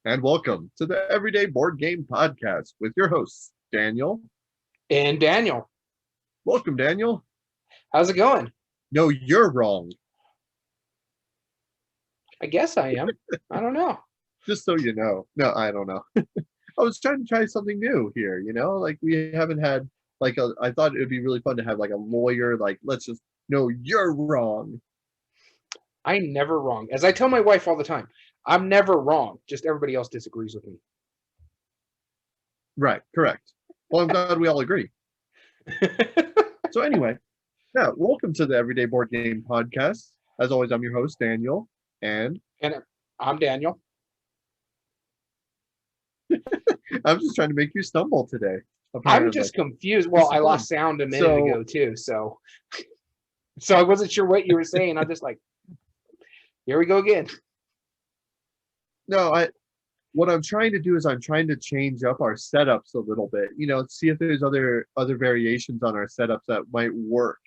and welcome to the Everyday Board Game Podcast with your hosts, Daniel. And Daniel, Welcome, Daniel. how's it going? No, you're wrong. I guess I am. I don't know. Just so you know. No, I don't know. I was trying to try something new here, like we haven't had I thought it would be really fun to have like a lawyer, let's just, no, you're wrong. I'm never wrong. As I tell my wife all the time, I'm never wrong. Just everybody else disagrees with me. Right, correct. Well, I'm glad we all agree. So anyway, yeah, welcome to the Everyday Board Game Podcast. As always, I'm your host, Daniel, and I'm Daniel. I'm just trying to make you stumble today. Apparently. I'm just confused. Well, I lost sound a minute ago too, so I wasn't sure what you were saying. I'm just like, here we go again. No, what I'm trying to do is I'm trying to change up our setups a little bit, see if there's other variations on our setups that might work.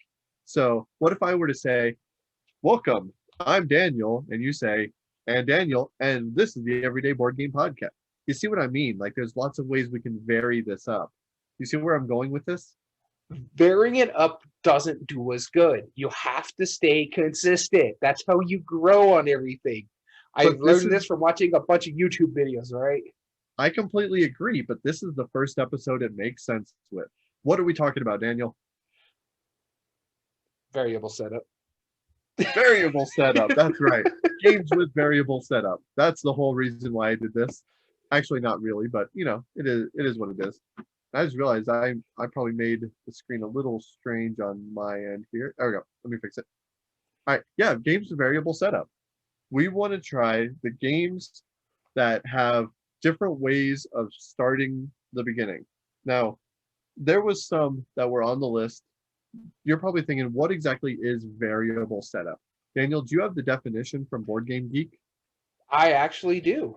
So what if I were to say, welcome, I'm Daniel, and you say, and Daniel, and this is the Everyday Board Game Podcast. You see what I mean? Like there's lots of ways we can vary this up. You see where I'm going with this? Varying it up doesn't do us good. You have to stay consistent. That's how you grow on everything. I've learned this from watching a bunch of YouTube videos, right? I completely agree, but this is the first episode it makes sense with. What are we talking about, Daniel? Variable setup. Variable setup, that's right. Games with variable setup. That's the whole reason why I did this. Actually, not really, but it is what it is. I just realized I probably made the screen a little strange on my end here. There we go. Let me fix it. All right, yeah, games with variable setup. We want to try the games that have different ways of starting the beginning. Now, there was some that were on the list. You're probably thinking, what exactly is variable setup? Daniel, do you have the definition from Board Game Geek? I actually do.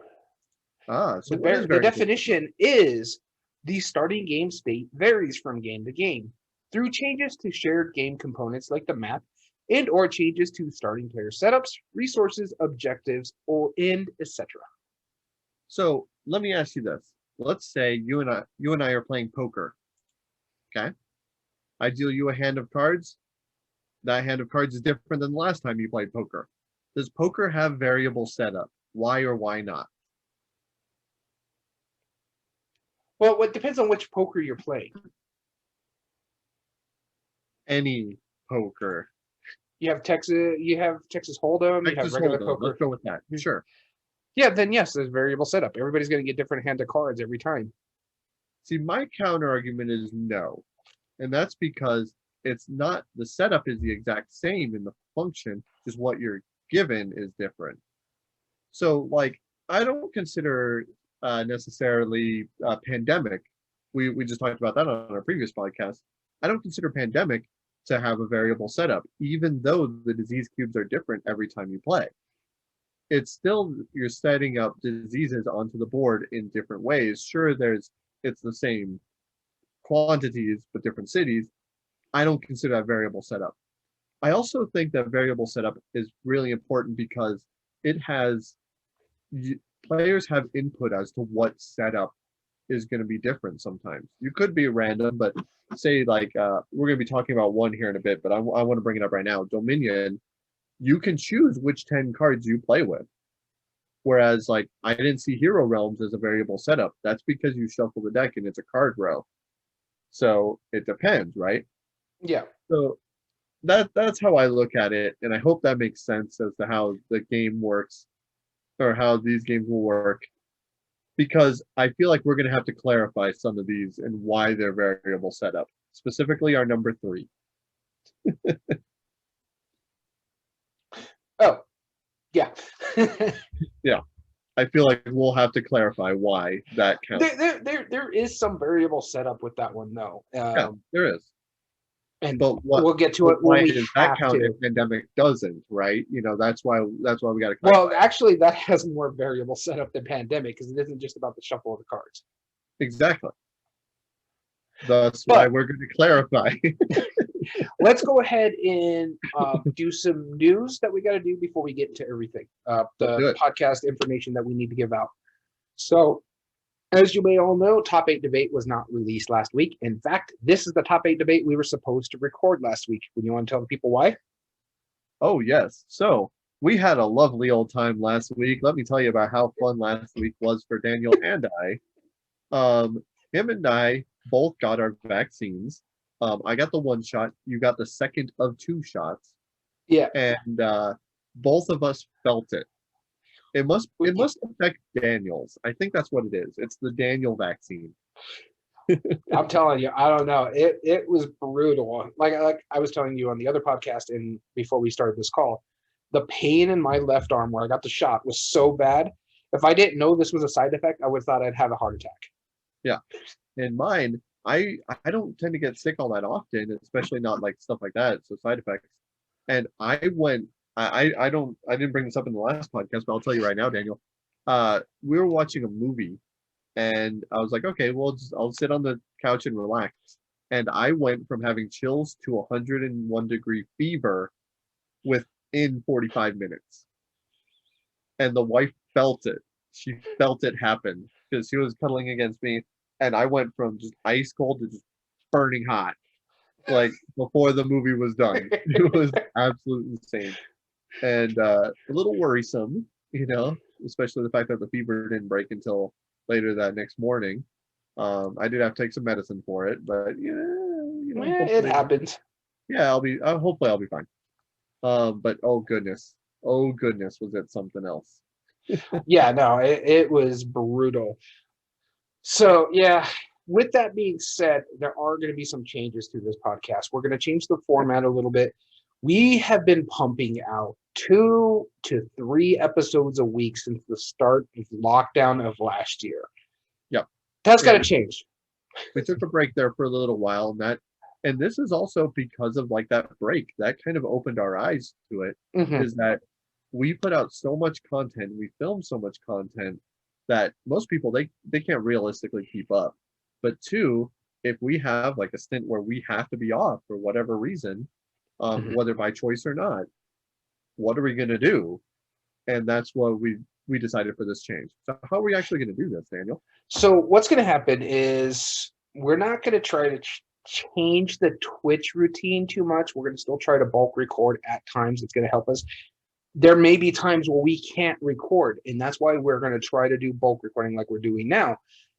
So the definition is the starting game state varies from game to game through changes to shared game components like the map and/or changes to starting player setups, resources, objectives, etc. So let me ask you this. Let's say you and I are playing poker. Okay. I deal you a hand of cards. That hand of cards is different than the last time you played poker. Does poker have variable setup? Why or why not? Well, it depends on which poker you're playing. Any poker. You have Texas Hold'em, you have regular poker. Let's go with that. Sure. Yeah, then yes, there's variable setup. Everybody's going to get different hand of cards every time. See, my counter argument is no. And that's because it's not, the setup is the exact same in the function, just what you're given is different. So, I don't consider necessarily Pandemic. We just talked about that on our previous podcast. I don't consider Pandemic to have a variable setup, even though the disease cubes are different every time you play. It's still, you're setting up diseases onto the board in different ways. Sure, it's the same quantities, but different cities. I don't consider that variable setup. I also think that variable setup is really important because players have input as to what setup is going to be different sometimes. You could be random, but say we're going to be talking about one here in a bit, but I want to bring it up right now. Dominion, you can choose which 10 cards you play with. Whereas I didn't see Hero Realms as a variable setup. That's because you shuffle the deck and it's a card row. So it depends, right? Yeah. So that's how I look at it, and I hope that makes sense as to how the game works, or how these games will work, because I feel like we're going to have to clarify some of these and why they're variable setup, specifically our number 3. Oh, yeah. Yeah. I feel like we'll have to clarify why that counts. There is some variable setup with that one, though. Yeah, there is. But we'll get to it when we have to. If Pandemic doesn't, right? That's why we got to clarify. Well, actually, that has more variable setup than Pandemic because it isn't just about the shuffle of the cards. Exactly. That's why we're going to clarify. Let's go ahead and do some news that we got to do before we get into everything. The podcast information that we need to give out. So, as you may all know, Top 8 Debate was not released last week. In fact, this is the Top 8 Debate we were supposed to record last week. Would you want to tell the people why? Oh, yes. So we had a lovely old time last week. Let me tell you about how fun last week was for Daniel and I. Him and I both got our vaccines. I got the one shot. You got the second of two shots, Yeah. and both of us felt it. It must affect Daniel's. I think that's what it is. It's the Daniel vaccine. I'm telling you, I don't know. It was brutal. Like I was telling you on the other podcast and before we started this call, the pain in my left arm where I got the shot was so bad. If I didn't know this was a side effect, I would have thought I'd have a heart attack. Yeah. And mine, I don't tend to get sick all that often, especially not like stuff like that. So side effects. And I didn't bring this up in the last podcast, but I'll tell you right now, Daniel. We were watching a movie and I was like, okay, well, I'll sit on the couch and relax. And I went from having chills to 101-degree fever within 45 minutes. And the wife felt it. She felt it happen because she was cuddling against me. And I went from just ice cold to just burning hot, like before the movie was done. It was absolutely insane. And a little worrisome, especially the fact that the fever didn't break until later that next morning. I did have to take some medicine for it, but It happens. Yeah, hopefully I'll be fine. But oh goodness, was it something else? Yeah, no, it was brutal. So yeah, with that being said, there are going to be some changes to this podcast. We're going to change the format a little bit. We have been pumping out 2 to 3 episodes a week since the start of lockdown of last year. Yep. That's got to change. We took a break there for a little while, and this is also because of like that break that kind of opened our eyes to it. Is that we put out so much content, we filmed so much content that most people they can't realistically keep up. But two, if we have like a stint where we have to be off for whatever reason, whether by choice or not, what are we going to do? And that's what we decided for this change. So how are we actually going to do this, Daniel? So what's going to happen is we're not going to try to change the Twitch routine too much. We're going to still try to bulk record at times. It's going to help us. There may be times where we can't record, and that's why we're going to try to do bulk recording like we're doing now.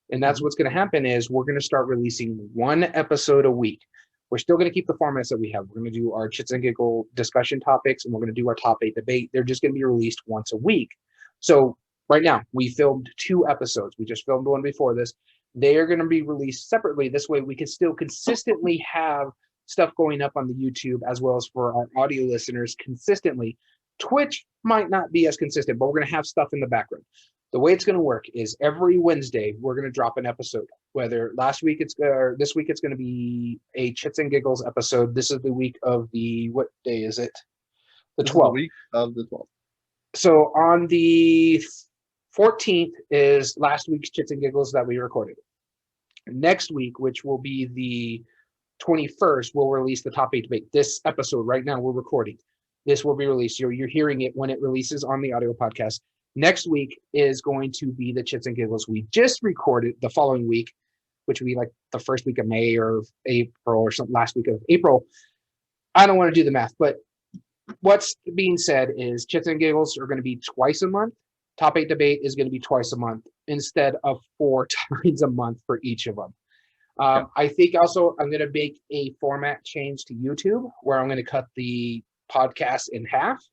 And that's what's going to happen is we're going to start releasing 1 episode a week. We're still going to keep the formats that we have. We're going to do our chits and giggle discussion topics, and we're going to do our top 8 debate. They're just going to be released once a week. So right now, we filmed 2 episodes. We just filmed one before this. They are going to be released separately. This way, we can still consistently have stuff going up on the YouTube as well as for our audio listeners consistently. Twitch might not be as consistent, but we're going to have stuff in the background. The way it's going to work is every Wednesday, we're going to drop an episode. Whether this week it's going to be a Chits and Giggles episode. This is the week of what day is it? The 12th. The week of the 12th. So on the 14th is last week's Chits and Giggles that we recorded. Next week, which will be the 21st, we'll release the top 8 debate. This episode right now we're recording. This will be released. You're hearing it when it releases on the audio podcast. Next week is going to be the Chits and Giggles we just recorded the following week, which would be like the first week of May or April or something, last week of April. I don't want to do the math, but what's being said is Chits and Giggles are going to be twice a month. Top 8 debate is going to be twice a month instead of 4 times a month for each of them. I think also I'm going to make a format change to YouTube where I'm going to cut the podcast in half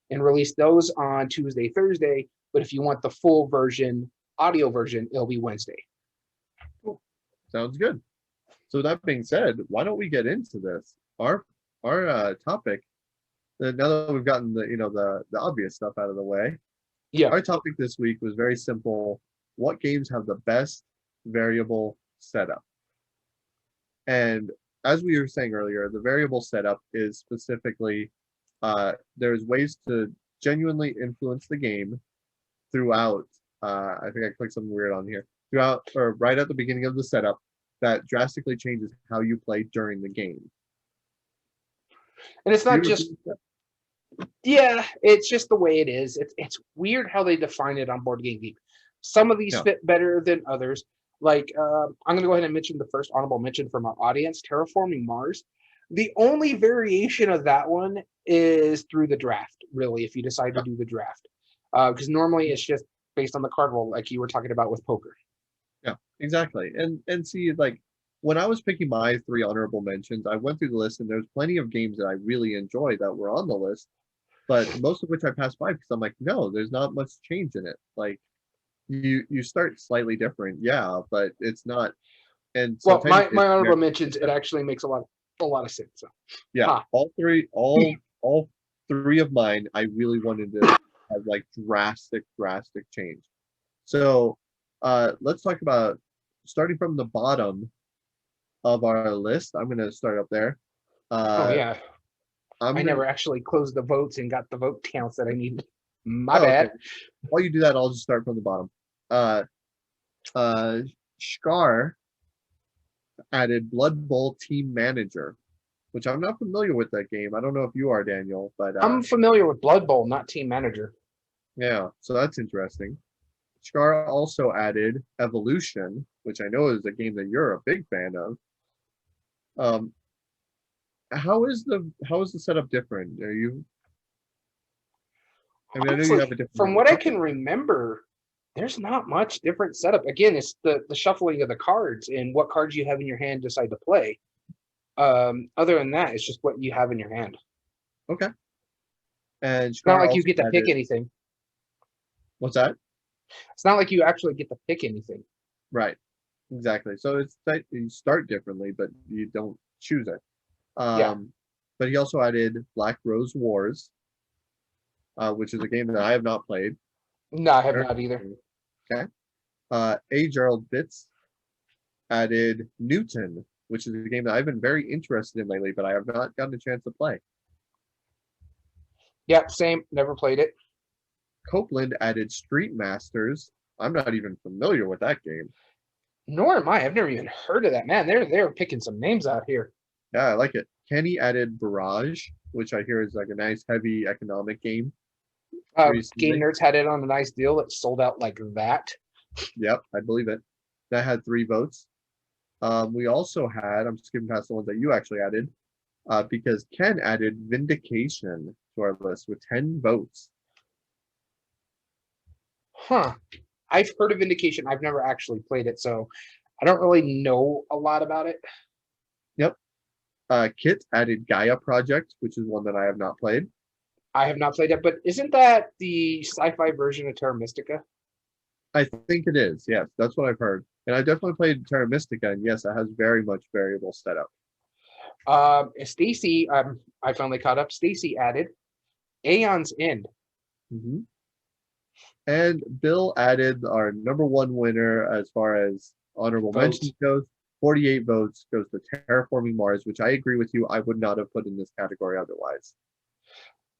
and release those on Tuesday, Thursday. But if you want the full version, audio version, it'll be Wednesday. Cool. Sounds good. So that being said, why don't we get into this? Our topic, now that we've gotten the obvious stuff out of the way. Yeah. Our topic this week was very simple. What games have the best variable setup? And as we were saying earlier, the variable setup is specifically there's ways to genuinely influence the game throughout. I think I clicked something weird on here. Throughout or right at the beginning of the setup that drastically changes how you play during the game. And it's not just, yeah, it's just the way it is. It's weird how they define it on Board Game Geek. Some of these Yeah. fit better than others. Like, I'm going to go ahead and mention the first honorable mention from our audience, Terraforming Mars. The only variation of that one is through the draft, really, if you decide to Yeah. do the draft. Because normally it's just based on the card roll, like you were talking about with poker. Yeah, exactly. And see, like when I was picking my three honorable mentions, I went through the list and there's plenty of games that I really enjoyed that were on the list, but most of which I passed by because I'm like, no, there's not much change in it. Like you start slightly different, yeah, but it's not. And so Well, my, technically, my it's honorable very mentions, it actually makes a lot of sense. So, yeah. ha. All three of mine, I really wanted to have like drastic change. So let's talk about starting from the bottom of our list. I'm gonna start up there. Oh Uh, yeah, I'm I gonna. never actually closed the votes and got the vote counts that I needed. My Oh, okay. bad. While you do that, I'll just start from the bottom. Uh, uh, Scar added Blood Bowl Team Manager, which I'm not familiar with that game. I don't know if you are, Daniel, but I'm familiar with Blood Bowl, not Team Manager. yeah, so that's interesting. Scar also added Evolution, which I know is a game that you're a big fan of. Um, how is the setup different? Are you? I mean, I know you Honestly, have a different from number of what I cards. can remember, there's not much different setup. Again, it's the shuffling of the cards and what cards you have in your hand decide to play. Other than that, it's just what you have in your hand. Okay. And It's not Scar like you also get to pick added, anything. what's that? It's not like you actually get to pick anything. Right. Exactly. So it's that you start differently, but you don't choose it. Yeah. But he also added Black Rose Wars, which is a game that I have not played. No, I have Very not either. interesting. Okay. A. Gerald Bits added Newton, which is a game that I've been very interested in lately, but I have not gotten a chance to play. Yeah, same. Never played it. Copeland added Street Masters. I'm not even familiar with that game. Nor am I. I've never even heard of that. Man, they're picking some names out here. Yeah, I like it. Kenny added Barrage, which I hear is like a nice heavy economic game Game recently. Nerds had it on a nice deal that sold out like that. Yep, I believe it. That had 3 votes. We also had, I'm skipping past the ones that you actually added, because Ken added Vindication to our list with 10 votes. Huh. I've heard of Vindication. I've never actually played it, so I don't really know a lot about it. Yep. Kit added Gaia Project, which is one that I have not played. I have not played it, but isn't that the sci-fi version of Terra Mystica? I think it is. Yes, that's what I've heard. And I definitely played Terra Mystica, and yes, it has very much variable setup. Stacy, I finally caught up. Stacy added Aeon's End. Hmm. And Bill added our number one winner as far as honorable Vote. mentions goes. 48 votes goes to Terraforming Mars, which I agree with you. I would not have put in this category otherwise.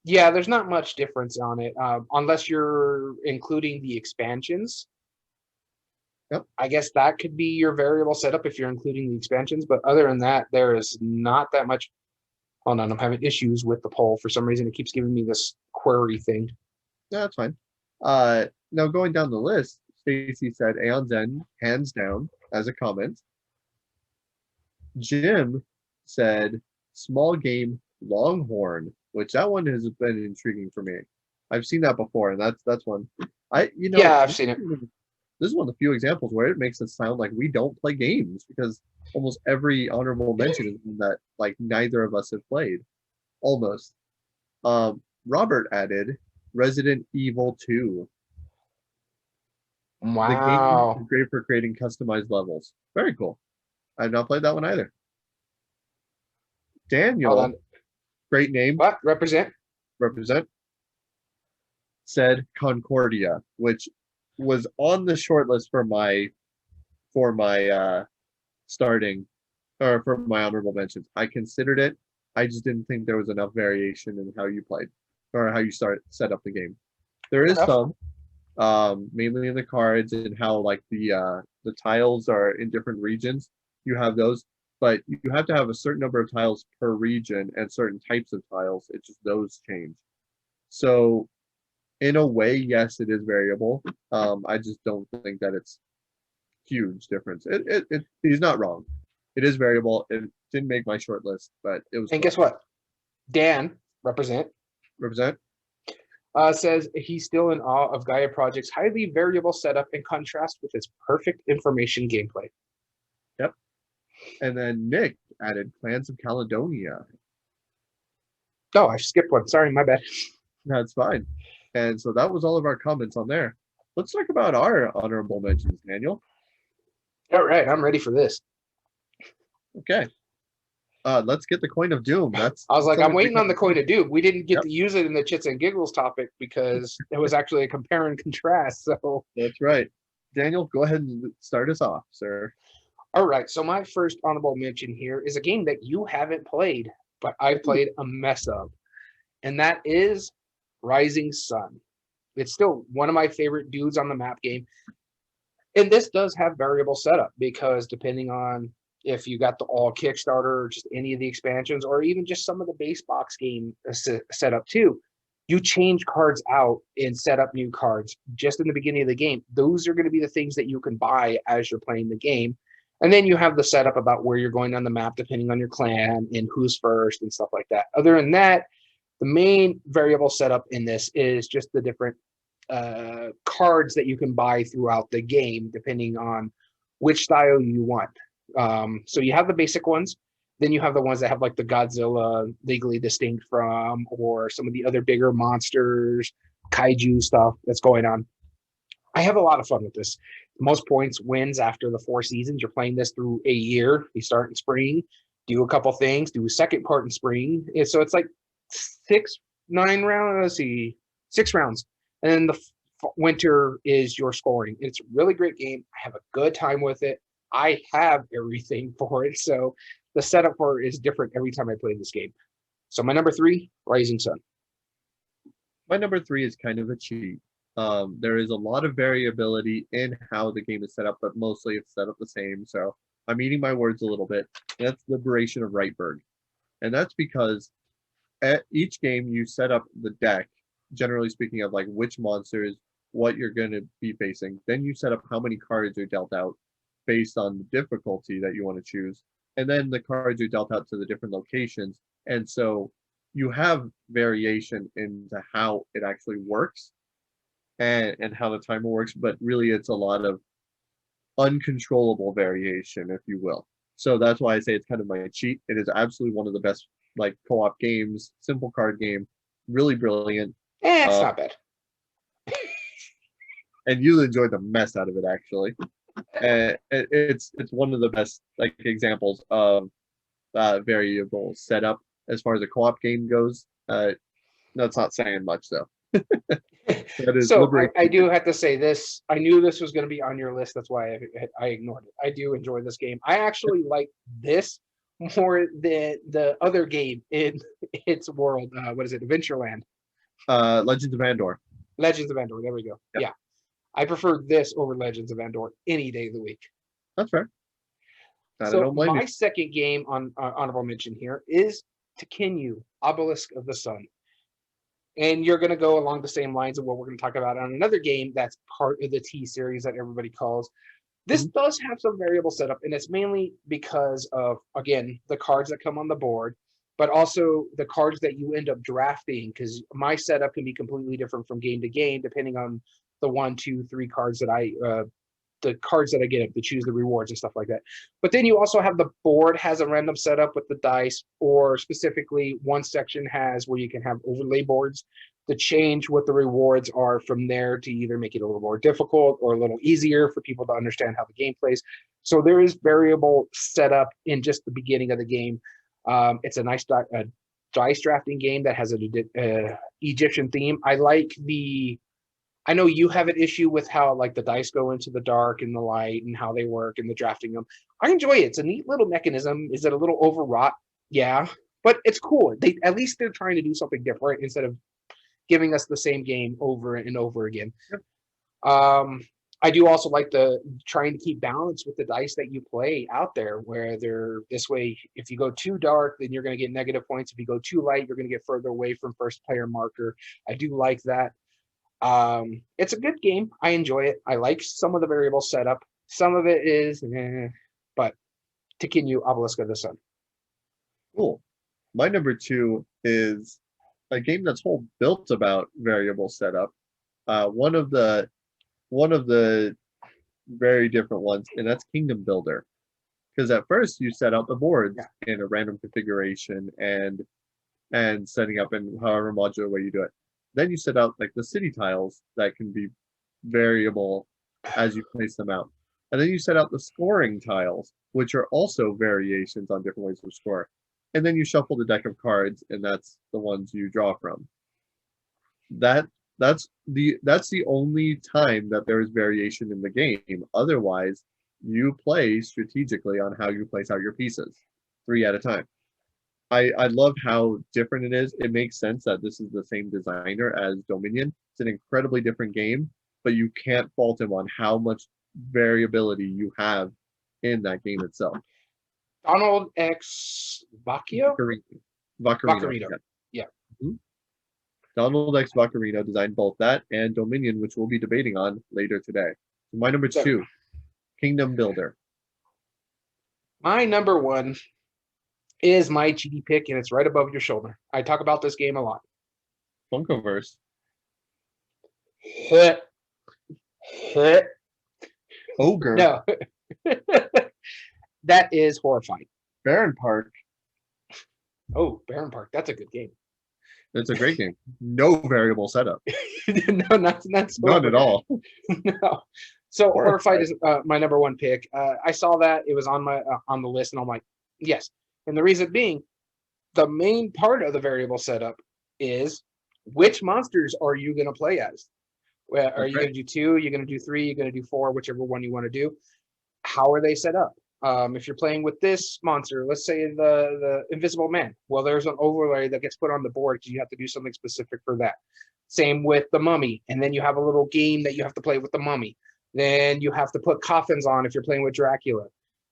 Yeah, there's not much difference on it, unless you're including the expansions. Yep. I guess that could be your variable setup if you're including the expansions, but other than that, there is not that much. Hold on, I'm having issues with the poll. For some reason, it keeps giving me this query thing. Yeah, that's fine. Now going down the list, Stacy said Aeon's End, hands down, as a comment. Jim said small game Longhorn, which that one has been intriguing for me. I've seen that before, and that's one. Yeah, I've seen it. This is one of the few examples where it makes it sound like we don't play games because almost every honorable mention is one that like neither of us have played. Almost. Robert added Resident Evil 2. The game is Wow. great for creating customized levels. Very cool. I've not played that one either. Hold on. Daniel, great name, What? Represent? represent, said Concordia, which was on the short list for my starting or for my honorable mentions. I considered it. I just didn't think there was enough variation in how you played or how you set up the game. There is some, mainly in the cards and how like the tiles are in different regions. You have those, but you have to have a certain number of tiles per region and certain types of tiles. It's just those change. So In a way, yes, it is variable. I just don't think that it's huge difference. He's not wrong. It is variable. It didn't make my short list, but it was And close. guess what? Dan, represent, Represent. says he's still in awe of Gaia Project's highly variable setup in contrast with its perfect information gameplay. Yep. And then Nick added Clans of Caledonia. Oh, I skipped one. Sorry, my bad. That's fine. And so that was all of our comments on there. Let's talk about our honorable mentions, Daniel. All right, I'm ready for this. Okay. Let's get the coin of doom. I was like, I'm waiting on the coin of doom. We didn't get to use it in the chits and giggles topic because it was actually a compare and contrast. So that's right. Daniel, go ahead and start us off, sir. All right. So my first honorable mention here is a game that you haven't played, but I played a mess of, and that is Rising Sun. It's still one of my favorite dudes on the map game. And this does have variable setup because depending on if you got the all Kickstarter or just any of the expansions or even just some of the base box game setup too, you change cards out and set up new cards just in the beginning of the game. Those are going to be the things that you can buy as you're playing the game. And then you have the setup about where you're going on the map depending on your clan and who's first and stuff like that. Other than that, the main variable setup in this is just the different cards that you can buy throughout the game depending on which style you want. So you have the basic ones, then you have the ones that have like the Godzilla legally distinct from, or some of the other bigger monsters, kaiju stuff that's going on. I have a lot of fun with this. Most points wins after the 4 seasons. You're playing this through a year. You start in spring, do a couple things, do a second part in spring. And so it's like 6 rounds. And then the winter is your scoring. It's a really great game. I have a good time with it. I have everything for it. So the setup for it is different every time I play this game. So my number 3, Rising Sun. My number 3 is kind of a cheat. There is a lot of variability in how the game is set up, but mostly it's set up the same. So I'm eating my words a little bit. That's Liberation of Rightburg. And that's because at each game you set up the deck, generally speaking, of like which monsters, what you're going to be facing. Then you set up how many cards are dealt out based on the difficulty that you want to choose. And then the cards are dealt out to the different locations. And so you have variation into how it actually works and how the timer works, but really it's a lot of uncontrollable variation, if you will. So that's why I say it's kind of my cheat. It is absolutely one of the best like co-op games, simple card game, really brilliant. It's not bad. And you enjoy the mess out of it, actually. And it's one of the best like examples of variable setup as far as a co-op game goes. That's not saying much though. So I do have to say this. I knew this was going to be on your list. That's why I ignored it. I do enjoy this game. I actually like this more than the other game in its world. What is it? Adventureland. Legends of Andor. Legends of Andor. There we go. Yep. Yeah. I prefer this over Legends of Andor any day of the week. That's fair. So my second game on honorable mention here is Tekhenu, Obelisk of the Sun. And you're going to go along the same lines of what we're going to talk about on another game that's part of the T series that everybody calls. This does have some variable setup, and it's mainly because of, again, the cards that come on the board, but also the cards that you end up drafting, because my setup can be completely different from game to game, depending on the 1, 2, 3 cards that the cards that I get to choose the rewards and stuff like that. But then you also have the board has a random setup with the dice, or specifically one section has where you can have overlay boards to change what the rewards are from there to either make it a little more difficult or a little easier for people to understand how the game plays. So there is variable setup in just the beginning of the game. It's a nice dice drafting game that has an Egyptian theme. I know you have an issue with how like the dice go into the dark and the light and how they work and the drafting them. I enjoy it. It's a neat little mechanism. Is it a little overwrought? Yeah, but it's cool. At least they're trying to do something different instead of giving us the same game over and over again. Yep. I do also like the trying to keep balance with the dice that you play out there, where they're this way. If you go too dark, then you're going to get negative points. If you go too light, you're going to get further away from first player marker. I do like that. It's a good game. I enjoy it. I like some of the variable setup. Some of it is, but to continue, Obelisk of the Sun. Cool. My number 2 is a game that's whole built about variable setup. One of the very different ones, and that's Kingdom Builder. Because at first you set out the boards in a random configuration and setting up in however modular way you do it. Then you set out like the city tiles that can be variable as you place them out. And then you set out the scoring tiles, which are also variations on different ways to score. And then you shuffle the deck of cards, and that's the ones you draw from. That's the only time that there is variation in the game. Otherwise, you play strategically on how you place out your pieces, 3 at a time. I love how different it is. It makes sense that this is the same designer as Dominion. It's an incredibly different game, but you can't fault him on how much variability you have in that game itself. Donald X Vacchio? Vaccarino. Yeah. Mm-hmm. Donald X Vaccarino designed both that and Dominion, which we'll be debating on later today. So my number 2, Kingdom Builder. My number 1 is my GD pick, and it's right above your shoulder. I talk about this game a lot. Funkoverse. Ogre. No. That is horrifying. Baron Park. Oh, Baron Park. That's a good game. It's a great game. No variable setup. No, not None at all. No. So Horrified is my number 1 pick. I saw that it was on my on the list, and I'm like, yes. And the reason being, the main part of the variable setup is which monsters are you going to play as? Well, are you going to do 2? You're going to do 3? You're going to do 4? Whichever one you want to do. How are they set up? If you're playing with this monster, let's say the Invisible Man, well, there's an overlay that gets put on the board because you have to do something specific for that. Same with the Mummy, and then you have a little game that you have to play with the Mummy. Then you have to put coffins on if you're playing with Dracula.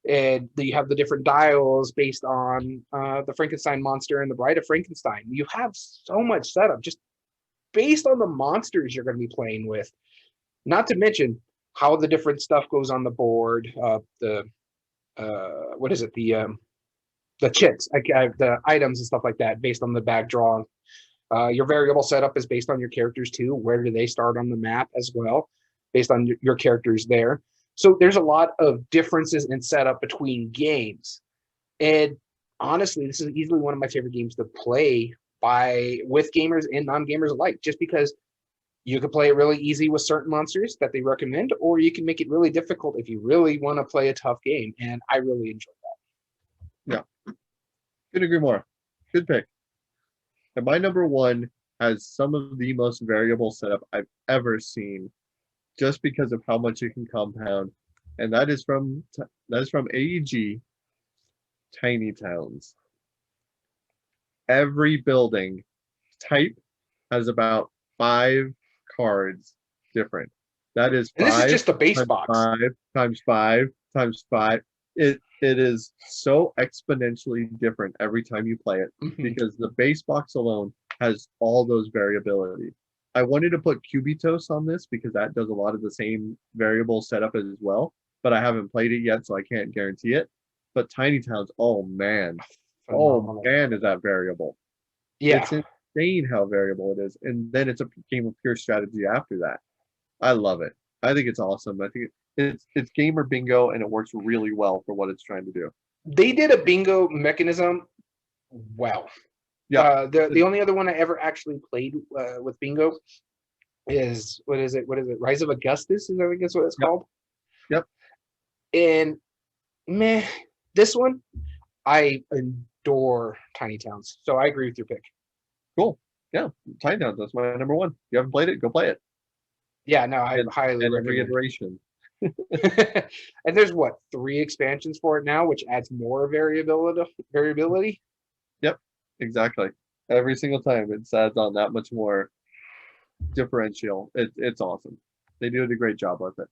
And you have the different dials based on the Frankenstein monster and the Bride of Frankenstein. You have so much setup just based on the monsters you're going to be playing with. Not to mention how the different stuff goes on the board. What is it? The chits, the items and stuff like that, based on the bag draw. Your variable setup is based on your characters too. Where do they start on the map as well, based on your characters there. So there's a lot of differences in setup between games. And honestly, this is easily one of my favorite games to play with gamers and non-gamers alike, just because you can play it really easy with certain monsters that they recommend, or you can make it really difficult if you really want to play a tough game. And I really enjoy that. Yeah. Couldn't agree more. Good pick. And my number 1 has some of the most variable setup I've ever seen, just because of how much it can compound, and that is from AEG, Tiny Towns. Every building type has about 5 cards different. That is 5. And this is just the base box. 5 times 5 times 5. It is so exponentially different every time you play it, because the base box alone has all those variability. I wanted to put Cubitos on this because that does a lot of the same variable setup as well, but I haven't played it yet, so I can't guarantee it. But Tiny Towns, oh man, is that variable. Yeah. It's insane how variable it is. And then it's a game of pure strategy after that. I love it. I think it's awesome. I think it's gamer bingo, and it works really well for what it's trying to do. They did a bingo mechanism well. Yeah. The only other one I ever actually played with bingo is what is it? Rise of Augustus is I think that's what it's called. Yep. And meh, this one I adore Tiny Towns, so I agree with your pick. Cool. Yeah, Tiny Towns. That's my number 1. If you haven't played it, go play it. Yeah, no, I highly recommend. Every iteration. And there's 3 expansions for it now, which adds more variability. Yep, exactly. Every single time it adds on that much more differential. It's awesome. They do a great job with it.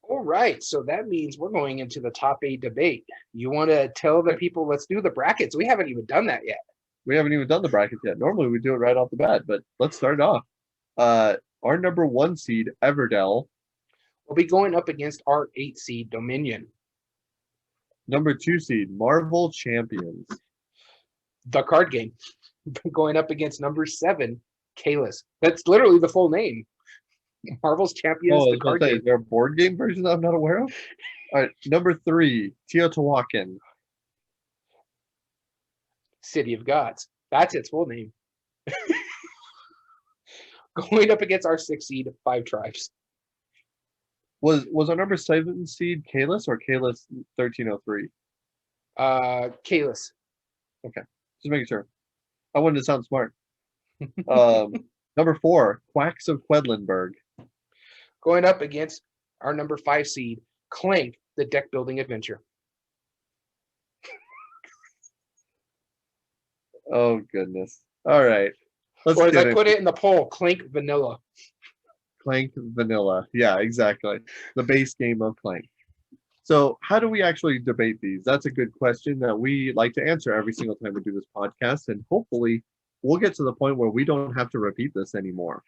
All right, so that means we're going into the top 8 debate. You want to tell the people, let's do the brackets. We haven't even done that yet. We haven't even done the brackets yet. Normally we do it right off the bat, but let's start it off. Our number 1 seed, Everdell. We'll be going up against our 8 seed Dominion. Number 2 seed, Marvel Champions. The card game. Going up against number 7, Kalis. That's literally the full name. Marvel's Champions, Oh, I the was going card to say, game. is there a board game version that I'm not aware of? All right, number 3, Teotihuacan. City of Gods. That's its full name. Going up against our 6 seed, 5 Tribes. Was our number 7 seed Kalis or Kalis 1303? Kalis. Okay, just making sure. I wanted to sound smart. Number 4, Quacks of Quedlinburg. Going up against our number 5 seed, Clank, the deck building adventure. Oh goodness. All right. Let's Or as get I put into it in the poll, Clank Vanilla. Clank Vanilla. Yeah, exactly. The base game of Clank. So how do we actually debate these? That's a good question that we like to answer every single time we do this podcast. And hopefully we'll get to the point where we don't have to repeat this anymore.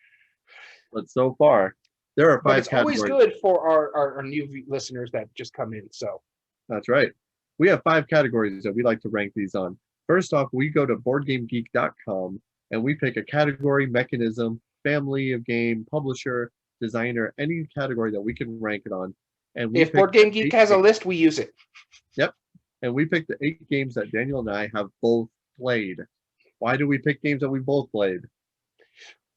But so far, there are But 5 it's always categories. good for our new listeners that just come in. So That's right. We have 5 categories that we like to rank these on. First off, we go to boardgamegeek.com and we pick a category, mechanism, family of game, publisher, designer, any category that we can rank it on. And we if Board Game Geek has a list, we use it. Yep. And we picked the 8 games that Daniel and I have both played. Why do we pick games that we both played?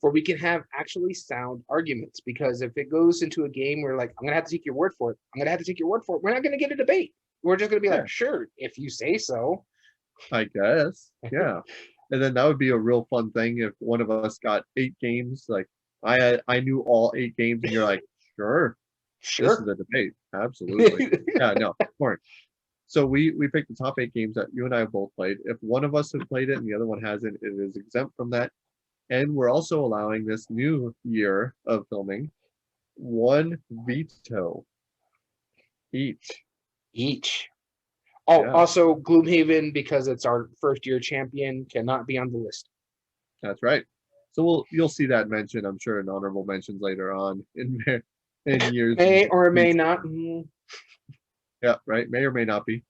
For we can have actually sound arguments. Because if it goes into a game where like, I'm going to have to take your word for it. I'm going to have to take your word for it. We're not going to get a debate. We're just going to be like, sure, if you say so. I guess. Yeah. And then that would be a real fun thing if one of us got 8 games. Like I knew all 8 games and you're like, sure. This is a debate. Absolutely. Yeah, no, of course. So we picked the top 8 games that you and I have both played. If one of us has played it and the other one hasn't, it is exempt from that. And we're also allowing this new year of filming 1 veto each. Oh, Yeah. also Gloomhaven, because it's our first year champion, cannot be on the list. That's right. So you'll see that mentioned, I'm sure, in honorable mentions later on in years. May or may not. Yeah, right. May or may not be.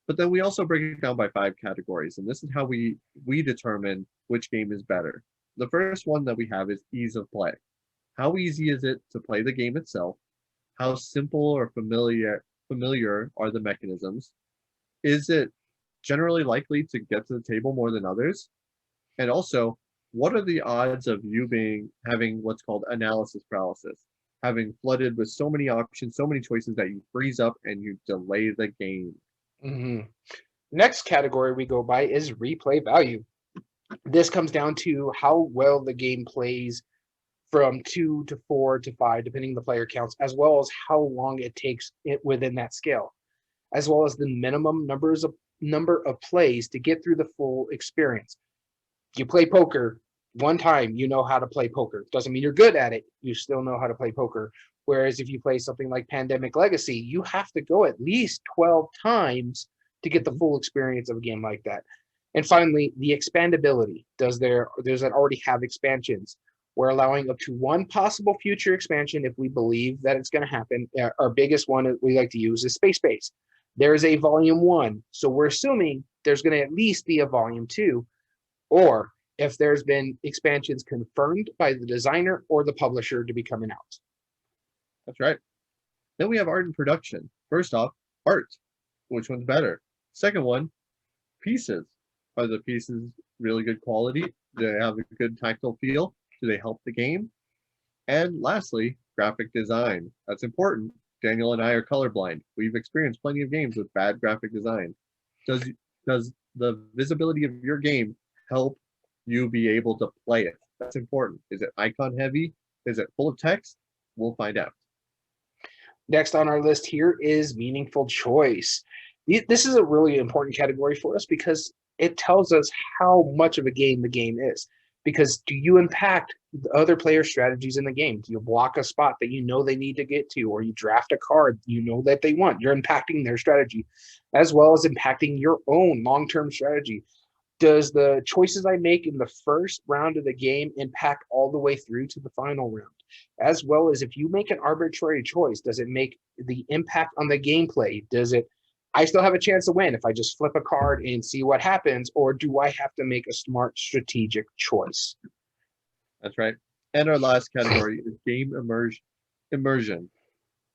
But then we also break it down by 5 categories, and this is how we determine which game is better. The first one that we have is ease of play. How easy is it to play the game itself? How simple or familiar are the mechanisms? Is it generally likely to get to the table more than others? And also, what are the odds of you having what's called analysis paralysis? Having flooded with so many options, so many choices that you freeze up and you delay the game. Mm-hmm. Next category we go by is replay value. This comes down to how well the game plays from 2 to 4 to 5, depending on the player counts, as well as how long it takes it within that scale, as well as the minimum number of plays to get through the full experience. You play poker one time, you know how to play poker. Doesn't mean you're good at it. You still know how to play poker. Whereas if you play something like Pandemic Legacy, you have to go at least 12 times to get the full experience of a game like that. And finally, the expandability. Does it already have expansions? We're allowing up to 1 possible future expansion if we believe that it's going to happen. Our biggest one that we like to use is Space Base. There is a volume 1, so we're assuming there's going to at least be a volume 2, or if there's been expansions confirmed by the designer or the publisher to be coming out. That's right. Then we have art and production. First off, art. Which one's better? Second one, pieces. Are the pieces really good quality? Do they have a good tactile feel? Do they help the game? And lastly, graphic design. That's important. Daniel and I are colorblind. We've experienced plenty of games with bad graphic design. Does the visibility of your game help you be able to play it? That's important. Is it icon heavy? Is it full of text? We'll find out. Next on our list here is meaningful choice. This is a really important category for us because it tells us how much of a game the game is. Because do you impact the other player strategies in the game? Do you block a spot that you know they need to get to, or you draft a card you know that they want? You're impacting their strategy, as well as impacting your own long-term strategy. Does the choices I make in the first round of the game impact all the way through to the final round? As well as if you make an arbitrary choice, does it make the impact on the gameplay? Does it, I still have a chance to win if I just flip a card and see what happens, or do I have to make a smart strategic choice? That's right. And our last category is game immersion.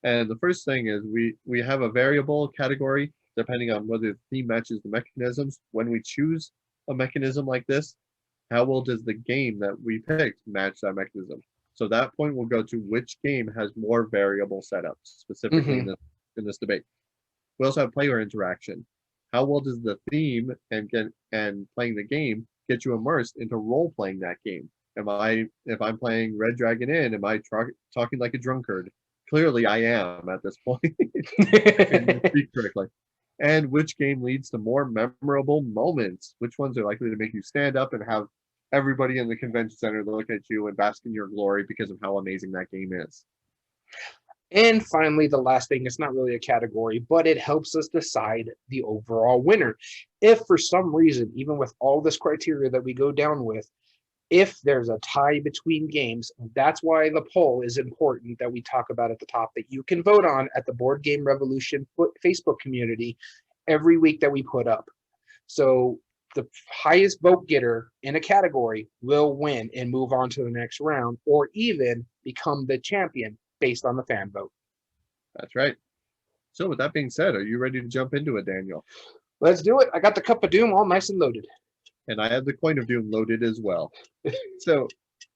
And the first thing is we have a variable category depending on whether the theme matches the mechanisms. When we choose a mechanism like this, how well does the game that we picked match that mechanism? So that point will go to which game has more variable setups, specifically in this debate. We also have player interaction. How well does the theme and playing the game get you immersed into role playing that game? If I'm playing Red Dragon Inn, am I talking like a drunkard? Clearly, I am at this point. And speak correctly. And which game leads to more memorable moments? Which ones are likely to make you stand up and have everybody in the convention center look at you and bask in your glory because of how amazing that game is? And finally, the last thing, it's not really a category, but it helps us decide the overall winner. If for some reason, even with all this criteria that we go down with, if there's a tie between games, that's why the poll is important that we talk about at the top, that you can vote on at the Board Game Revolution Facebook community every week that we put up. So the highest vote getter in a category will win and move on to the next round, or even become the champion based on the fan vote. That's right. So with that being said, are you ready to jump into it, Daniel? Let's do it. I got the Cup of Doom all nice and loaded. And I have the Coin of Doom loaded as well. So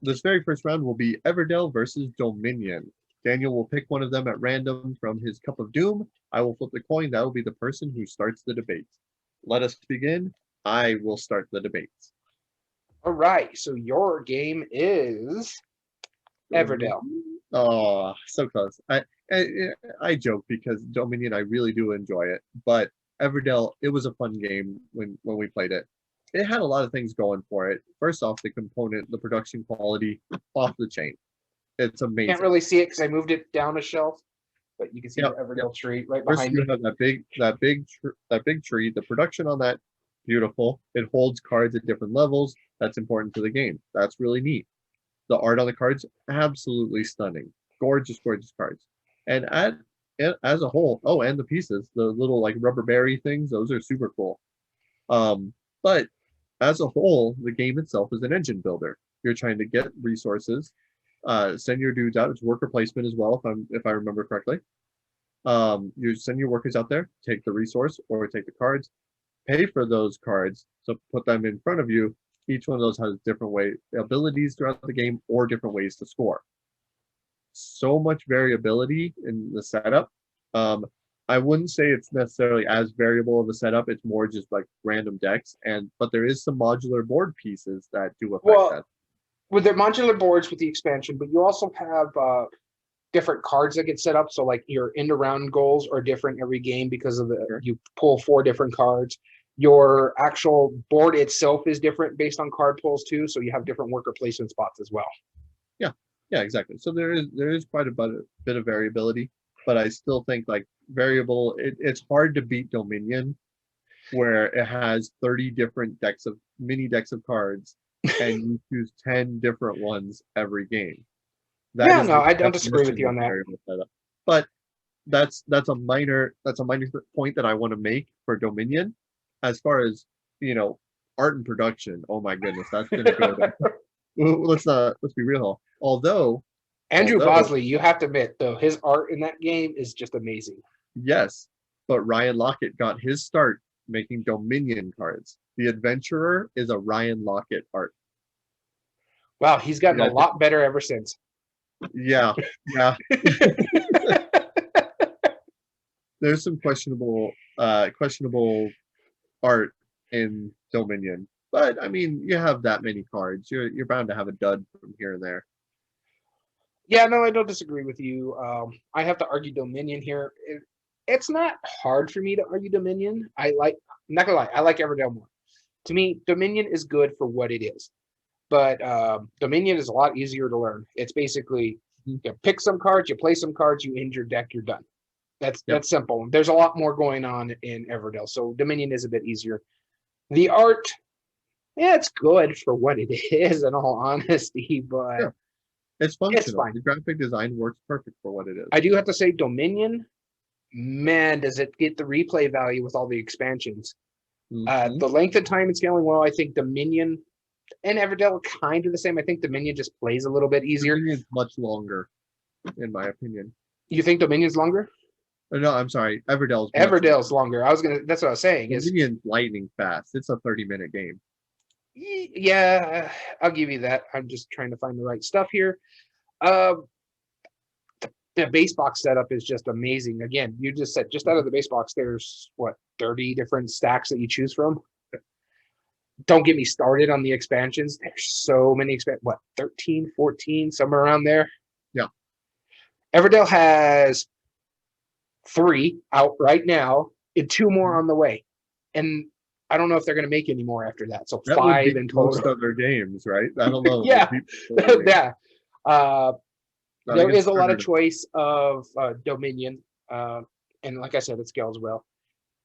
this very first round will be Everdell versus Dominion. Daniel will pick one of them at random from his Cup of Doom. I will flip the coin. That will be the person who starts the debate. Let us begin. I will start the debate. All right. So your game is Everdell. Oh, so close. I joke because Dominion, I really do enjoy it. But Everdell, it was a fun game when we played it. It had a lot of things going for it. First off, the component, the production quality, off the chain. It's amazing. Can't really see it because I moved it down a shelf, but you can see the Everdell tree right behind me. You have that big tree. The production on that, beautiful. It holds cards at different levels. That's important to the game. That's really neat. The art on the cards, absolutely stunning. Gorgeous, gorgeous cards. And as a whole, oh, and the pieces, the little like rubber berry things, those are super cool. But as a whole, the game itself is an engine builder. You're trying to get resources, send your dudes out. It's worker placement as well, if I remember correctly. You send your workers out there, take the resource or take the cards, pay for those cards, so put them in front of you. Each one of those has different abilities throughout the game or different ways to score. So much variability in the setup. I wouldn't say it's necessarily as variable of a setup. It's more just like random decks, but there is some modular board pieces that do affect that. With their modular boards with the expansion, but you also have different cards that get set up. So like your end around goals are different every game because of you pull 4 different cards. Your actual board itself is different based on card pulls too. So you have different worker placement spots as well. Yeah, exactly. So there is quite a bit of variability, but I still think like variable, it's hard to beat Dominion, where it has 30 different mini decks of cards, and you choose 10 different ones every game. I don't disagree with you on that. But that's a minor point that I want to make for Dominion. As far as art and production, oh my goodness, that's gonna go there. Let's be real. Although Andrew Bosley, you have to admit though, his art in that game is just amazing. Yes, but Ryan Lockett got his start making Dominion cards. The Adventurer is a Ryan Lockett art. Wow, he's gotten a lot better ever since. Yeah. There's some questionable art in Dominion, but I mean, you have that many cards, you're bound to have a dud from here and there. Yeah, no, I don't disagree with you. I have to argue Dominion here. It's not hard for me to argue Dominion. I'm not gonna lie, I like Everdell more. To me, Dominion is good for what it is, but Dominion is a lot easier to learn. It's basically you pick some cards, you play some cards, you end your deck, you're done. That's simple. There's a lot more going on in Everdell, so Dominion is a bit easier. The art, Yeah, it's good for what it is, in all honesty, but Yeah, it's it's functional. fine. The graphic design works perfect for what it is. I do have to say, Dominion, man, does it get the replay value with all the expansions. Mhm. The length of time and scaling, well, I think Dominion and Everdell are kind of the same. I think Dominion just plays a little bit easier. Dominion's much longer, in my opinion. You think Dominion's longer? No, I'm sorry. Everdell's much Everdell's longer. That's what I was saying. Is Dominion's lightning fast. It's a 30-minute game. yeah, I'll give you that. I'm just trying to find the right stuff here. Uh, the base box setup is just amazing. Again, you just said just out of the base box, there's what 30 different stacks that you choose from. Don't get me started on the expansions. There's so many 13, 14, somewhere around there. Yeah. Everdell has 3 out right now and 2 more on the way. And I don't know if they're going to make any more after that. So That 5 in total. Most of their games, right? I don't know. Yeah. Yeah. There is a lot of choice of Dominion. And like I said, it scales well.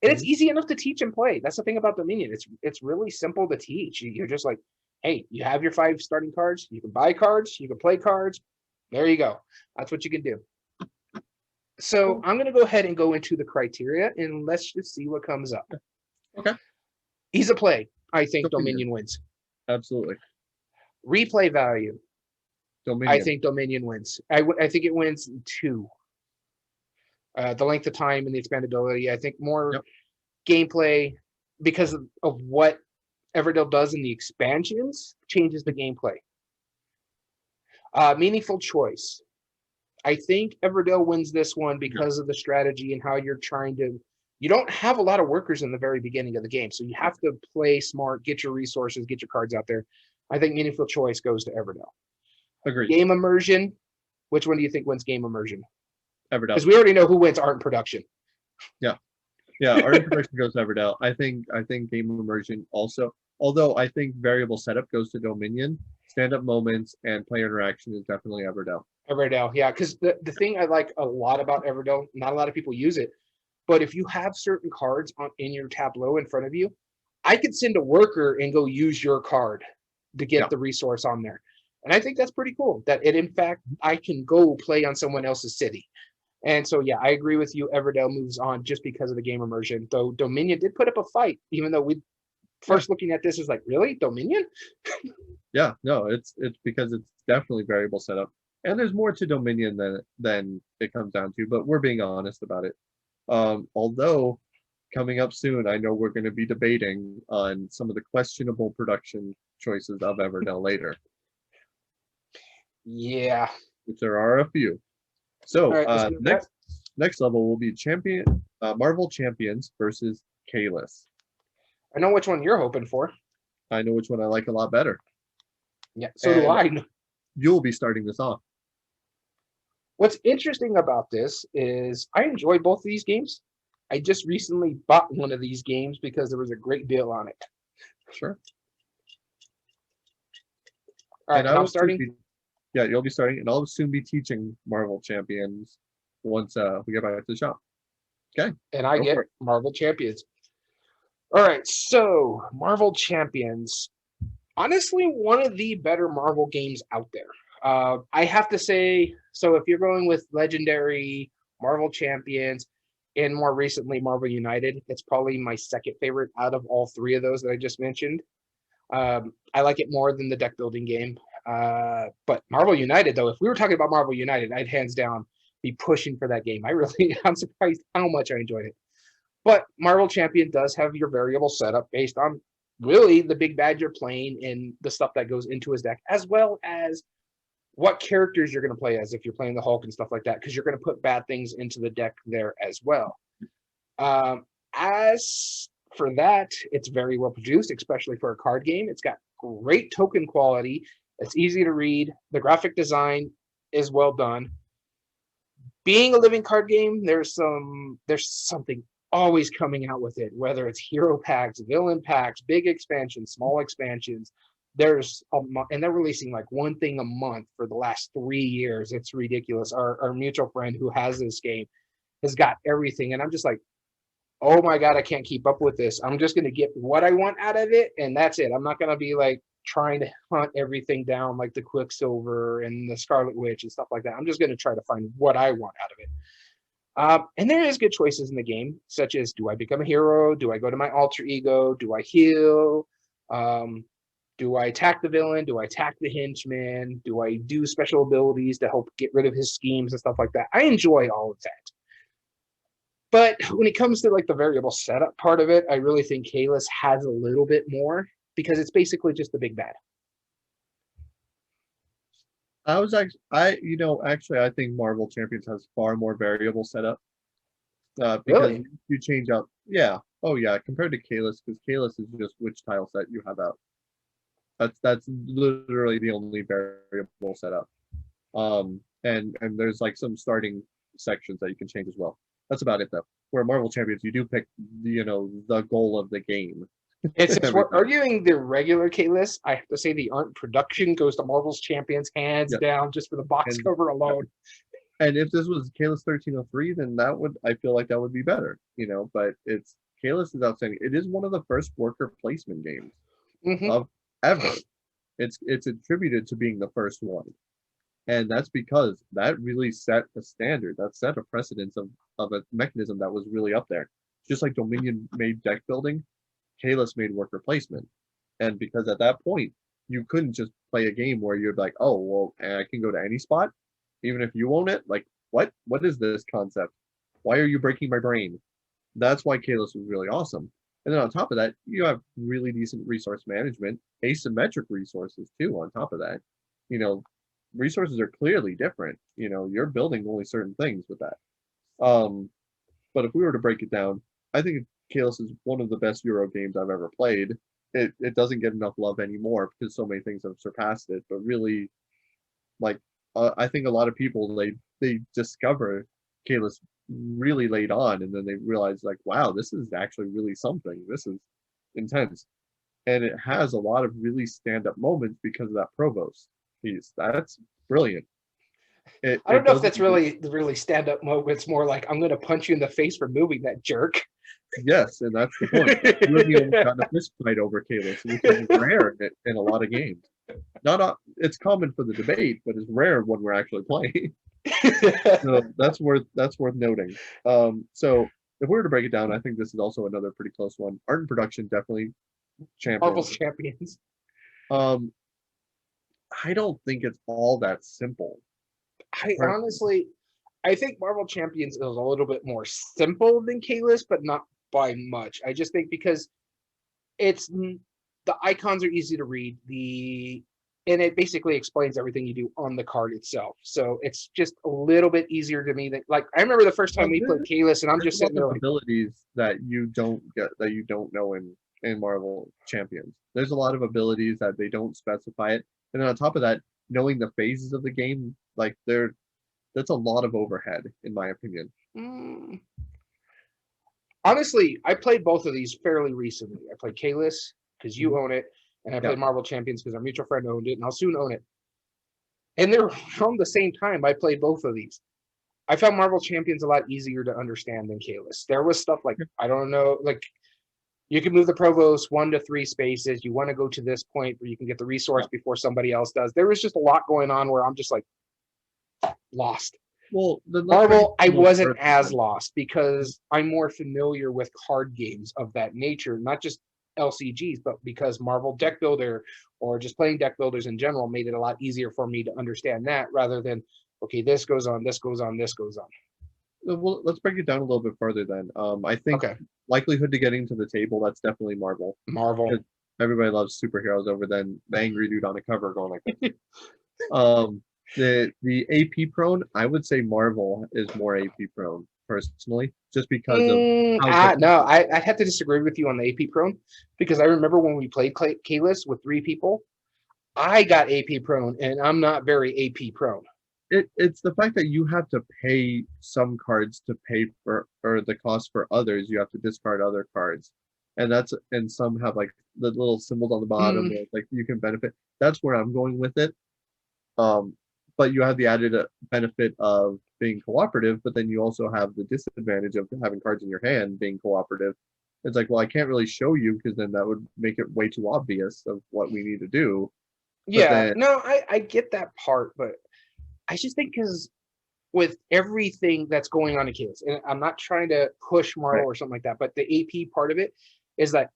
And it's easy enough to teach and play. That's the thing about Dominion. It's really simple to teach. You're just like, hey, you have your 5 starting cards. You can buy cards. You can play cards. There you go. That's what you can do. So I'm going to go ahead and go into the criteria, and let's just see what comes up. Okay. Ease of play. I think Dominion wins. Absolutely. Replay value. Dominion. I think Dominion wins. I think it wins 2. The length of time and the expandability. I think more gameplay because of what Everdell does in the expansions changes the gameplay. Meaningful choice. I think Everdell wins this one because of the strategy and how you're trying to. You don't have a lot of workers in the very beginning of the game, so you have to play smart, get your resources, get your cards out there. I think meaningful choice goes to Everdell. Agreed. Game immersion. Which one do you think wins game immersion? Everdell. Because we already know who wins art and production. Yeah, art and production goes to Everdell. I think game immersion also. Although I think variable setup goes to Dominion, stand-up moments and player interaction is definitely Everdell. Everdell, yeah, because the thing I like a lot about Everdell, not a lot of people use it, but if you have certain cards in your tableau in front of you, I could send a worker and go use your card to get the resource on there. And I think that's pretty cool that in fact, I can go play on someone else's city. And so, yeah, I agree with you. Everdell moves on just because of the game immersion, though Dominion did put up a fight, even though we first looking at this is like, really? Dominion? Yeah, no, it's because it's definitely variable setup. And there's more to Dominion than it comes down to, but we're being honest about it. Although coming up soon, I know we're going to be debating on some of the questionable production choices of Everdell later. Yeah. Which there are a few. So right, next level will be Marvel Champions versus Kalis. I know which one you're hoping for. I know which one I like a lot better. Yeah, so do I. You'll be starting this off. What's interesting about this is I enjoy both of these games. I just recently bought one of these games because there was a great deal on it. Sure. All right, I'm starting. You'll be starting, and I'll soon be teaching Marvel Champions once we get back to the shop. Okay. And I get Marvel Champions. All right, so Marvel Champions. Honestly, one of the better Marvel games out there. I have to say, so if you're going with Legendary, Marvel Champions, and more recently Marvel United, it's probably my second favorite out of all 3 of those that I just mentioned. I like it more than the deck building game. But Marvel United, though, if we were talking about Marvel United, I'd hands down be pushing for that game. I'm surprised how much I enjoyed it. But Marvel Champion does have your variable setup based on really the big bad you're playing and the stuff that goes into his deck, as well as what characters you're going to play as if you're playing the Hulk and stuff like that, because you're going to put bad things into the deck there as well. As for that, it's very well produced, especially for a card game. It's got great token quality. It's easy to read. The graphic design is well done. Being a living card game, there's something always coming out with it, whether it's hero packs, villain packs, big expansions, small expansions. And they're releasing like one thing a month for the last 3 years. It's ridiculous. Our mutual friend who has this game has got everything. And I'm just like, oh my God, I can't keep up with this. I'm just going to get what I want out of it, and that's it. I'm not going to be like trying to hunt everything down like the Quicksilver and the Scarlet Witch and stuff like that. I'm just going to try to find what I want out of it. And there is good choices in the game, such as, do I become a hero? Do I go to my alter ego? Do I heal? Do I attack the villain? Do I attack the henchman? Do I do special abilities to help get rid of his schemes and stuff like that? I enjoy all of that. But when it comes to like the variable setup part of it, I really think Kalis has a little bit more because it's basically just the big bad. I think Marvel Champions has far more variable setup. Because Really? you change up, yeah, oh yeah, compared to Kalis, because Kalis is just which tile set you have out. That's literally the only variable setup. And there's like some starting sections that you can change as well. That's about it though. Where Marvel Champions, you do pick, the goal of the game. And since we're arguing the regular Kalis, I have to say the art production goes to Marvel's Champions hands down just for the box cover alone. And if this was Kalis 1303, then I feel like that would be better, but Kalis is outstanding. It is one of the first worker placement games of ever. It's attributed to being the first one. And that's because that really set a standard. That set a precedence of a mechanism that was really up there. Just like Dominion made deck building, Kalis made worker placement. And because at that point, you couldn't just play a game where you're like, oh, well, I can go to any spot, even if you own it. Like, what is this concept? Why are you breaking my brain? That's why Kalis was really awesome. And then on top of that, you have really decent resource management, asymmetric resources too, on top of that. Resources are clearly different. You're building only certain things with that. But if we were to break it down, I think Kalis is one of the best Euro games I've ever played. It doesn't get enough love anymore because so many things have surpassed it. But really, like, I think a lot of people they discover Kalis really late on, and then they realize like, wow, this is actually really something. This is intense, and it has a lot of really stand-up moments because of that Provost piece. That's brilliant. I don't know if that's really stand-up moments. More like, I'm going to punch you in the face for moving that jerk. Yes, and that's the point. You and me almost got in a fist fight over Kalis, which is rare in a lot of games. It's common for the debate, but it's rare when we're actually playing. So that's worth noting. So if we were to break it down, I think this is also another pretty close one. Art and production, definitely Marvel's Champions. I don't think it's all that simple. I think Marvel Champions is a little bit more simple than Kalis, but not by much. I just think because the icons are easy to read, and it basically explains everything you do on the card itself. So it's just a little bit easier to me than, like, I remember the first time we played Kalis, and I'm just sitting there like, abilities that you don't know in Marvel Champions. There's a lot of abilities that they don't specify it, and then on top of that, knowing the phases of the game, like that's a lot of overhead, in my opinion. Honestly, I played both of these fairly recently. I played Kalis because you own it, and I played Marvel Champions because our mutual friend owned it, and I'll soon own it. And they're around the same time I played both of these. I found Marvel Champions a lot easier to understand than Kalis. There was stuff like, I don't know, like, you can move the Provost 1 to 3 spaces. You want to go to this point where you can get the resource before somebody else does. There was just a lot going on where I'm just like lost. Well, Marvel, I wasn't as lost because I'm more familiar with card games of that nature, not just LCGs, but because Marvel Deck Builder or just playing deck builders in general made it a lot easier for me to understand that rather than, okay, this goes on, this goes on, this goes on. Well, let's break it down a little bit further then. I think likelihood to getting to the table, that's definitely Marvel. Everybody loves superheroes over then the angry dude on the cover going like this. The AP prone, I would say Marvel is more AP prone personally, just because of no, I have to disagree with you on the AP prone because I remember when we played Kalis with 3 people, I got AP prone and I'm not very AP prone. It's the fact that you have to pay some cards to pay for, or the cost for others, you have to discard other cards. And some have like the little symbols on the bottom, like you can benefit. That's where I'm going with it. but you have the added benefit of being cooperative, but then you also have the disadvantage of having cards in your hand being cooperative. It's like, well, I can't really show you because then that would make it way too obvious of what we need to do. But Yeah, then, no, I get that part, but I just think because with everything that's going on in kids, and I'm not trying to push Marvel right, or something like that, but the AP part of it is that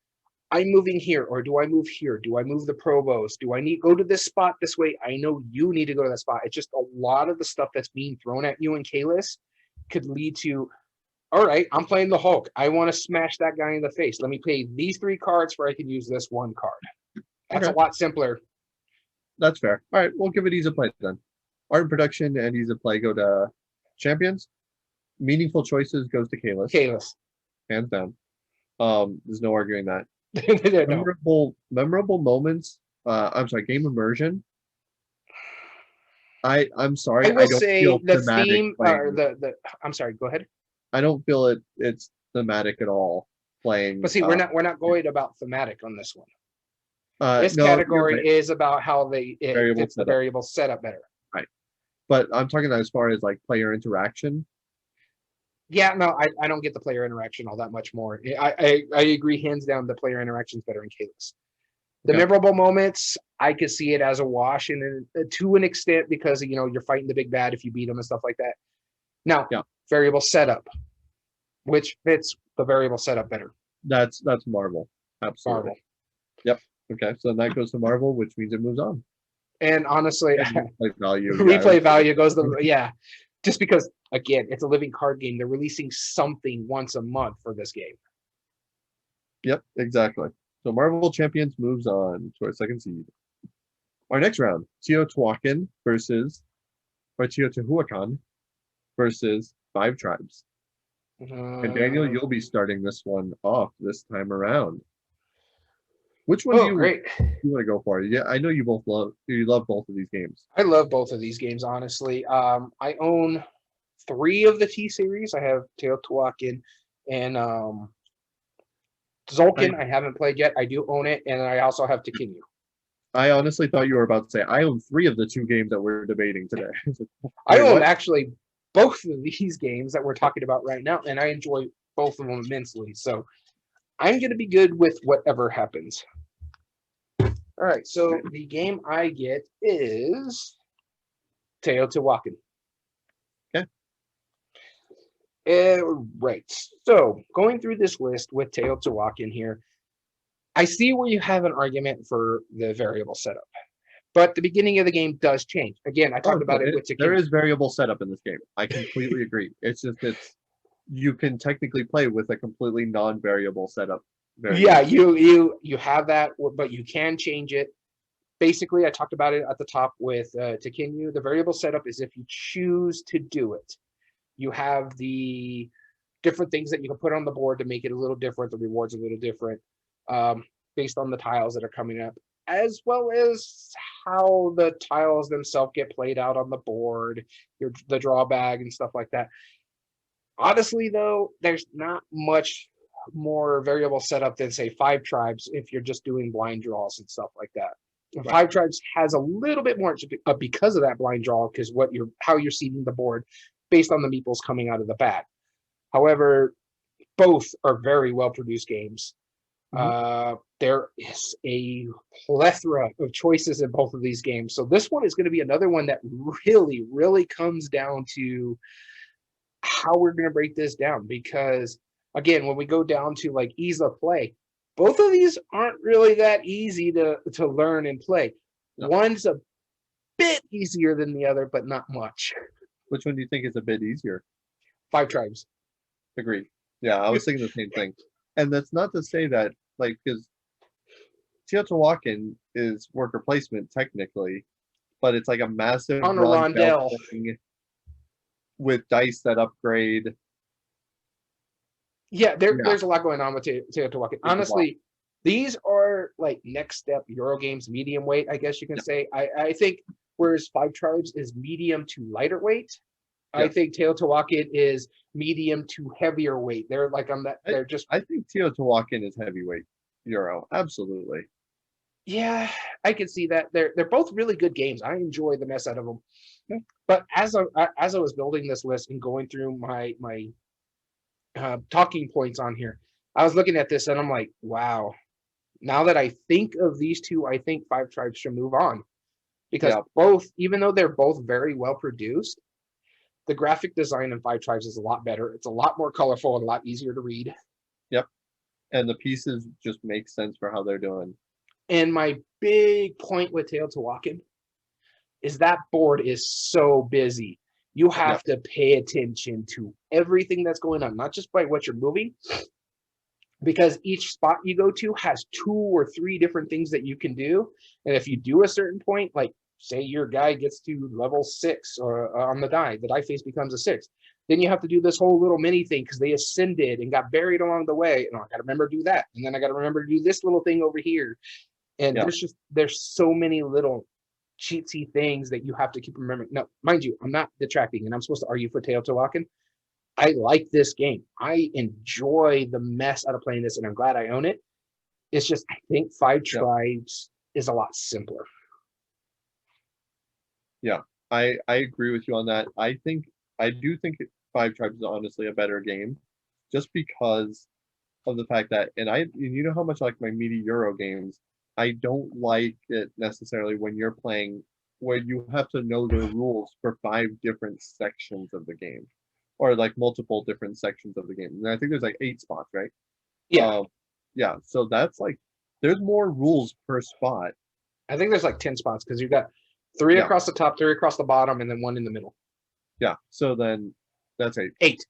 I'm moving here, or do I move here? Do I move the provost? Do I need go to this spot this way? I know you need to go to that spot. It's just a lot of the stuff that's being thrown at you in Kalis could lead to, all right, I'm playing the Hulk. I want to smash that guy in the face. Let me play these 3 cards where I can use this 1 card. That's a okay, lot simpler. that's fair. All right, we'll give it ease of play then. Art and production and ease of play go to champions. Meaningful choices goes to Kalis, Kalis. hands down. There's no arguing that. No. Memorable moments. I'm sorry, game immersion. I'm sorry, I I will don't say feel the thematic theme playing or this. the I'm sorry, go ahead. I don't feel it's thematic at all playing. But see, we're not going about thematic on this one. This No, you're category right. is about how it Variable fits the setup. variable setup better. Right. But I'm talking as far as like player interaction. Yeah, no, I don't get the player interaction all that much more. I agree, hands down, the player interaction is better in Kalis. The Okay. memorable moments, I could see it as a wash, and to an extent because you're fighting the big bad if you beat them and stuff like that. Now, Yeah. variable setup, which fits the variable setup better. That's Marvel. Absolutely. Marvel. Yep. Okay. So that goes to Marvel, which means it moves on. And honestly, And replay value. replay value goes just because again, it's a living card game. They're releasing something once a month for this game. Yep, exactly. So Marvel Champions moves on to our second seed. Our next round, Teotihuacan versus 5 Tribes. And Daniel, you'll be starting this one off this time around. Which one do you great. want to go for? Yeah, I know you love both of these games. I love both of these games, honestly. I own 3 of the T series. I have Teotihuacan and Zolkin. I haven't played yet. I do own it, and I also have Tekinyu. I honestly thought you were about to say I own 3 of the 2 games that we're debating today. I own actually both of these games that we're talking about right now, and I enjoy both of them immensely. So I'm going to be good with whatever happens. All right, so the game I get is Teotihuacan. Okay. Right. So going through this list with Teotihuacan here, I see where you have an argument for the variable setup. But the beginning of the game does change. Again, I talked about it with Tekinyu. There is variable setup in this game. I completely agree. It's just you can technically play with a completely non-variable setup. Yeah, you have that, but you can change it. Basically, I talked about it at the top with Tekinyu. The variable setup is if you choose to do it. You have the different things that you can put on the board to make it a little different. The rewards a little different based on the tiles that are coming up, as well as how the tiles themselves get played out on the board, the draw bag and stuff like that. Honestly, though, there's not much more variable setup than say 5 Tribes if you're just doing blind draws and stuff like that. Right. 5 Tribes has a little bit more because of that blind draw, because how you're seeding the board based on the meeples coming out of the bag. However, both are very well produced games. Mm-hmm. There is a plethora of choices in both of these games. So this one is going to be another one that really, really comes down to how we're going to break this down. Because again, when we go down to like ease of play, both of these aren't really that easy to learn and play. No. One's a bit easier than the other, but not much. Which one do you think is a bit easier? 5 Tribes. Agreed. Yeah, I was thinking the same thing. And that's not to say that, like, because Teotihuacan is worker placement technically, but it's like a massive on a rondel with dice that upgrade. Yeah, there's a lot going on with Teotihuacan. Honestly, these are like next step Eurogames medium weight, I guess you can say. I think whereas 5 Tribes is medium to lighter weight, I think Teotihuacan is medium to heavier weight. They're like on that. I think Teotihuacan is heavyweight Euro. Absolutely. Yeah, I can see that. They're both really good games. I enjoy the mess out of them. But as I was building this list and going through my talking points on here, I was looking at this and I'm like, wow. Now that I think of these two, I think Five Tribes should move on because Yeah. both, even though they're both very well produced, the graphic design in Five Tribes is a lot better. It's a lot more colorful and a lot easier to read. Yep. And the pieces just make sense for how they're doing. And my big point with Teotihuacan is that board is so busy. You have to pay attention to everything that's going on, not just by what you're moving, because each spot you go to has 2 or 3 different things that you can do. And if you do a certain point, like say your guy gets to level 6 or on the die face becomes a 6, then you have to do this whole little mini thing because they ascended and got buried along the way. And I got to remember to do that. And then I got to remember to do this little thing over here. And there's so many little cheatsy things that you have to keep remembering. No, mind you, I'm not detracting, and I'm supposed to argue for Teotihuacan. I like this game. I enjoy the mess out of playing this, and I'm glad I own it. It's just I think Five Tribes is a lot simpler. Yeah, I agree with you on that. I do think Five Tribes is honestly a better game, just because of the fact that, and you know how much I like my meaty Euro games. I don't like it necessarily when you're playing where you have to know the rules for 5 different sections of the game, or like multiple different sections of the game. And I think there's like 8 spots, right? Yeah. Yeah. So that's like there's more rules per spot. I think there's like 10 spots because you've got 3 across the top, 3 across the bottom, and then 1 in the middle. Yeah. So then that's 8. 8.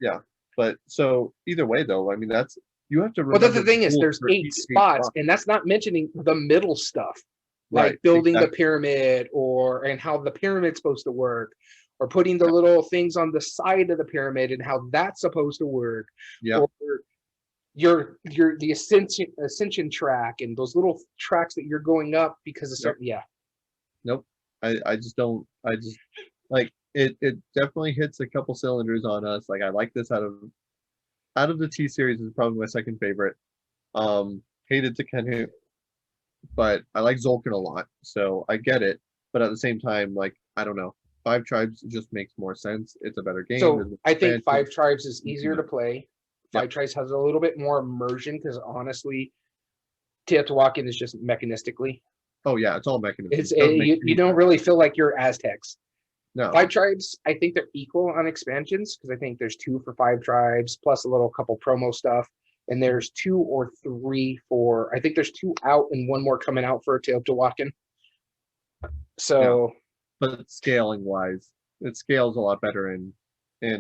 Yeah. But so either way though, I mean that's you have to remember. But the thing is there's 8 spots, and that's not mentioning the middle stuff. Like building the pyramid and how the pyramid's supposed to work, or putting the little things on the side of the pyramid and how that's supposed to work. Yeah. Or the ascension track and those little tracks that you're going up because of certain Nope. I just don't like it definitely hits a couple cylinders on us. Like I like this out of the T series is probably my second favorite. Hated Takenu, but I like Zolkin a lot, so I get it. But at the same time, like I don't know, Five Tribes just makes more sense. It's a better game. So I think Five Tribes is easier to play. Five Tribes has a little bit more immersion because honestly, Teotihuacan is just mechanistically. Oh yeah, it's all mechanistic. You don't really feel like you're Aztecs. No. Five Tribes, I think they're equal on expansions because I think there's 2 for Five Tribes plus a little couple promo stuff, and there's 2 or 3 for. I think there's 2 out and 1 more coming out for Teotihuacan. So, but scaling wise, it scales a lot better in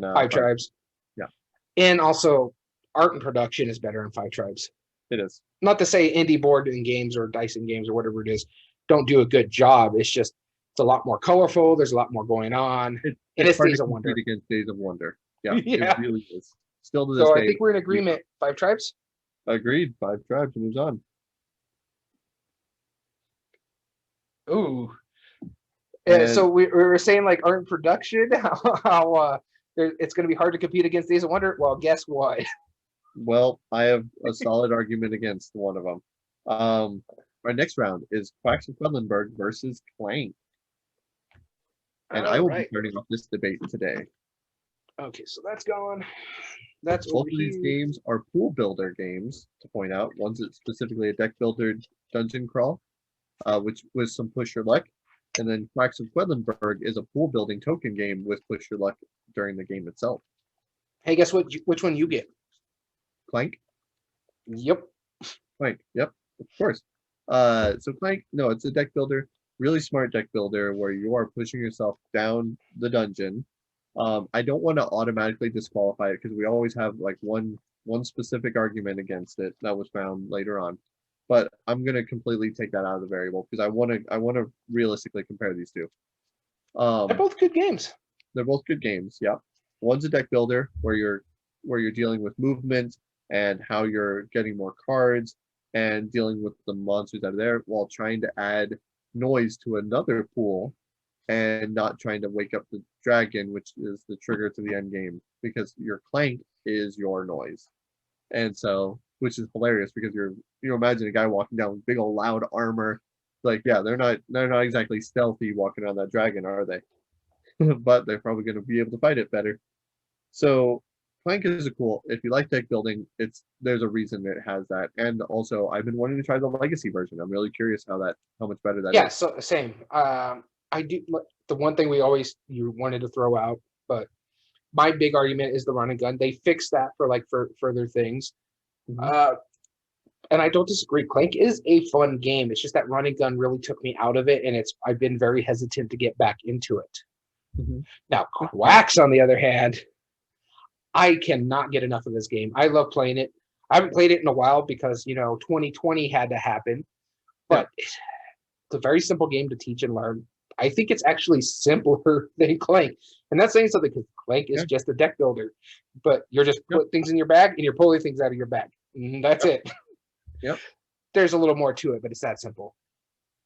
Five Tribes. Yeah, and also art and production is better in Five Tribes. It is. Not to say indie board and games or Dyson games or whatever it is don't do a good job. It's just it's a lot more colorful. There's a lot more going on. It's Days of Wonder. Against Days of Wonder. Yeah, it really is. Still to this day. I think we're in agreement. Five Tribes. Agreed. Five Tribes moves on. Ooh. So we were saying like art and production, how it's going to be hard to compete against Days of Wonder. Well, guess what? Well, I have a solid argument against one of them. Our next round is Quacks of Quedlinburg versus Clank. And I will be starting off this debate today. Okay, so that's gone. That's both of these games are pool builder games, to point out. One's specifically a deck builder dungeon crawl, which with some push your luck. And then Quacks of Quedlinburg is a pool building token game with push your luck during the game itself. Hey, guess what? Which one you get? Clank? Yep. Clank, yep, of course. So Clank, no, it's a deck builder, really smart deck builder where you are pushing yourself down the dungeon. I don't want to automatically disqualify it because we always have like one specific argument against it that was found later on. But I'm gonna completely take that out of the variable because I want to realistically compare these two. They're both good games. They're both good games. Yeah, one's a deck builder where you're dealing with movement and how you're getting more cards and dealing with the monsters that are there while trying to add noise to another pool and not trying to wake up the dragon, which is the trigger to the end game because your Clank is your noise. And so, which is hilarious because you imagine a guy walking down with big old loud armor. Like, yeah, they're not exactly stealthy walking on that dragon, are they? but they're probably going to be able to fight it better. So Clank is a cool. If you like deck building, there's a reason it has that. And also, I've been wanting to try the Legacy version. I'm really curious how much better that Yeah, is. so same. I do the one thing you wanted to throw out, but my big argument is the run and gun. They fixed that for further things. Mhm. And I don't disagree. Clank is a fun game. It's just that run and gun really took me out of it, and I've been very hesitant to get back into it. Mhm. Now, Quacks, on the other hand, I cannot get enough of this game. I love playing it. I haven't played it in a while because 2020 had to happen, Yeah. but it's a very simple game to teach and learn. I think it's actually simpler than Clank, and that's saying something because Clank is Yeah. just a deck builder, but you're just Yep. putting things in your bag and you're pulling things out of your bag. And that's Yep. it. Yep. There's a little more to it, but it's that simple.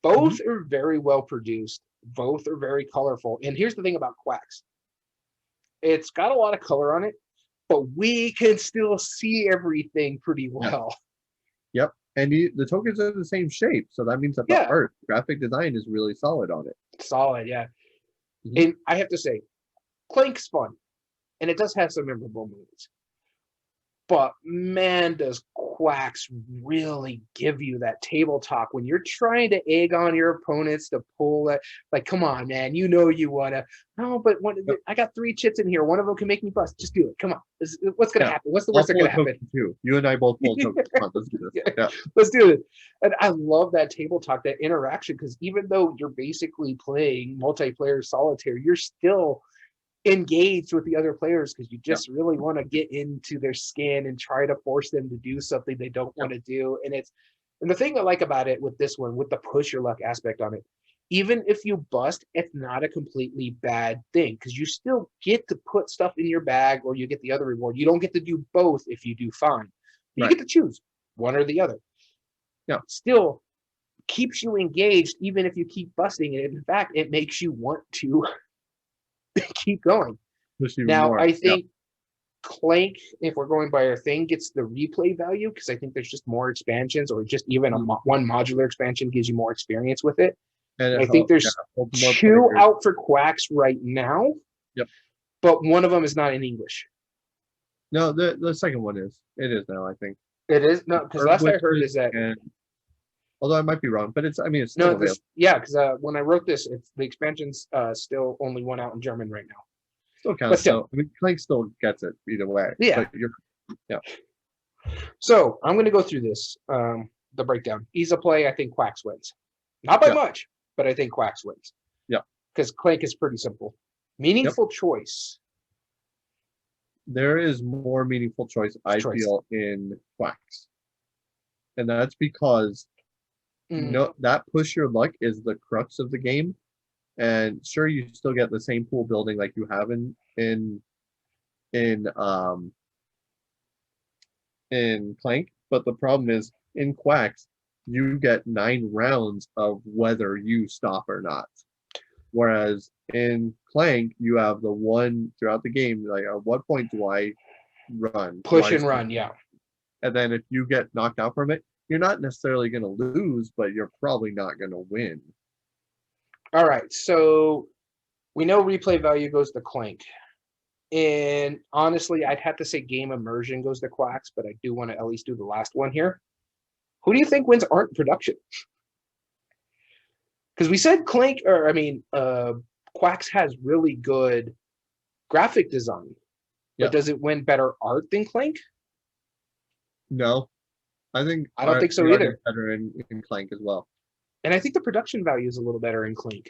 Mhm. Both are very well produced. Both are very colorful. And here's the thing about Quacks. It's got a lot of color on it, but we can still see everything pretty Yeah. well. Yep. And the tokens are the same shape, so that means that the Yeah. art, graphic design is really solid on it. Solid, yeah. Mhm. And I have to say, Clank's fun, and it does have some memorable moments. But man, does Quacks really give you that table talk when you're trying to egg on your opponents to pull it. Like, come on, man, you wanna. No, but Yep. I got 3 chits in here. One of them can make me bust. Just do it. Come on. What's gonna Yeah. happen? What's the I'll worst that's pull a gonna happen? token too. You and I both pull a token. Come on, let's do this. Yeah. Yeah. Let's do it. And I love that table talk, that interaction, because even though you're basically playing multiplayer solitaire, you're still engaged with the other players because you just really want to get into their skin and try to force them to do something they don't want to do. And the thing I like about it with this one, with the push your luck aspect on it, even if you bust, it's not a completely bad thing because you still get to put stuff in your bag or you get the other reward. You don't get to do both if you do fine. You Right. get to choose one or the other. Yeah. Still keeps you engaged even if you keep busting it. In fact, it makes you want to keep going. Push even Now, more. I Yeah. think Clank, if we're going by our thing, gets the replay value because I think there's just more expansions, or just even one modular expansion gives you more experience with it. And I think there's more 2 players. out for Quacks right now. Yep. But one of them is not in English. No, the second one is. It is now, I think. It is no, because last I heard is that. Although I might be wrong, but it's still No, available. because when I wrote this, the expansion's still only one out in German right now. Still counts. So, I mean, Clank still gets it either way. Yeah. Yeah. So I'm going to go through this, the breakdown. Ease of play, I think Quacks wins. Not by much, but I think Quacks wins. Yeah. Because Clank is pretty simple. Meaningful choice. There is more meaningful choice, I feel, in Quacks. And that's because that push your luck is the crux of the game. And sure, you still get the same pool building like you have in Clank, but the problem is in Quacks, you get 9 rounds of whether you stop or not. Whereas in Clank, you have the one throughout the game, like at what point do I run? Push and run, yeah. And then if you get knocked out from it, you're not necessarily going to lose, but you're probably not going to win. All right, so we know replay value goes to Clank. And honestly, I'd have to say game immersion goes to Quacks, but I do want to at least do the last one here. Who do you think wins art production? Because we said Quacks has really good graphic design, but does it win better art than Clank? No, I don't think so either. Better in Clank as well. And I think the production value is a little better in Clank.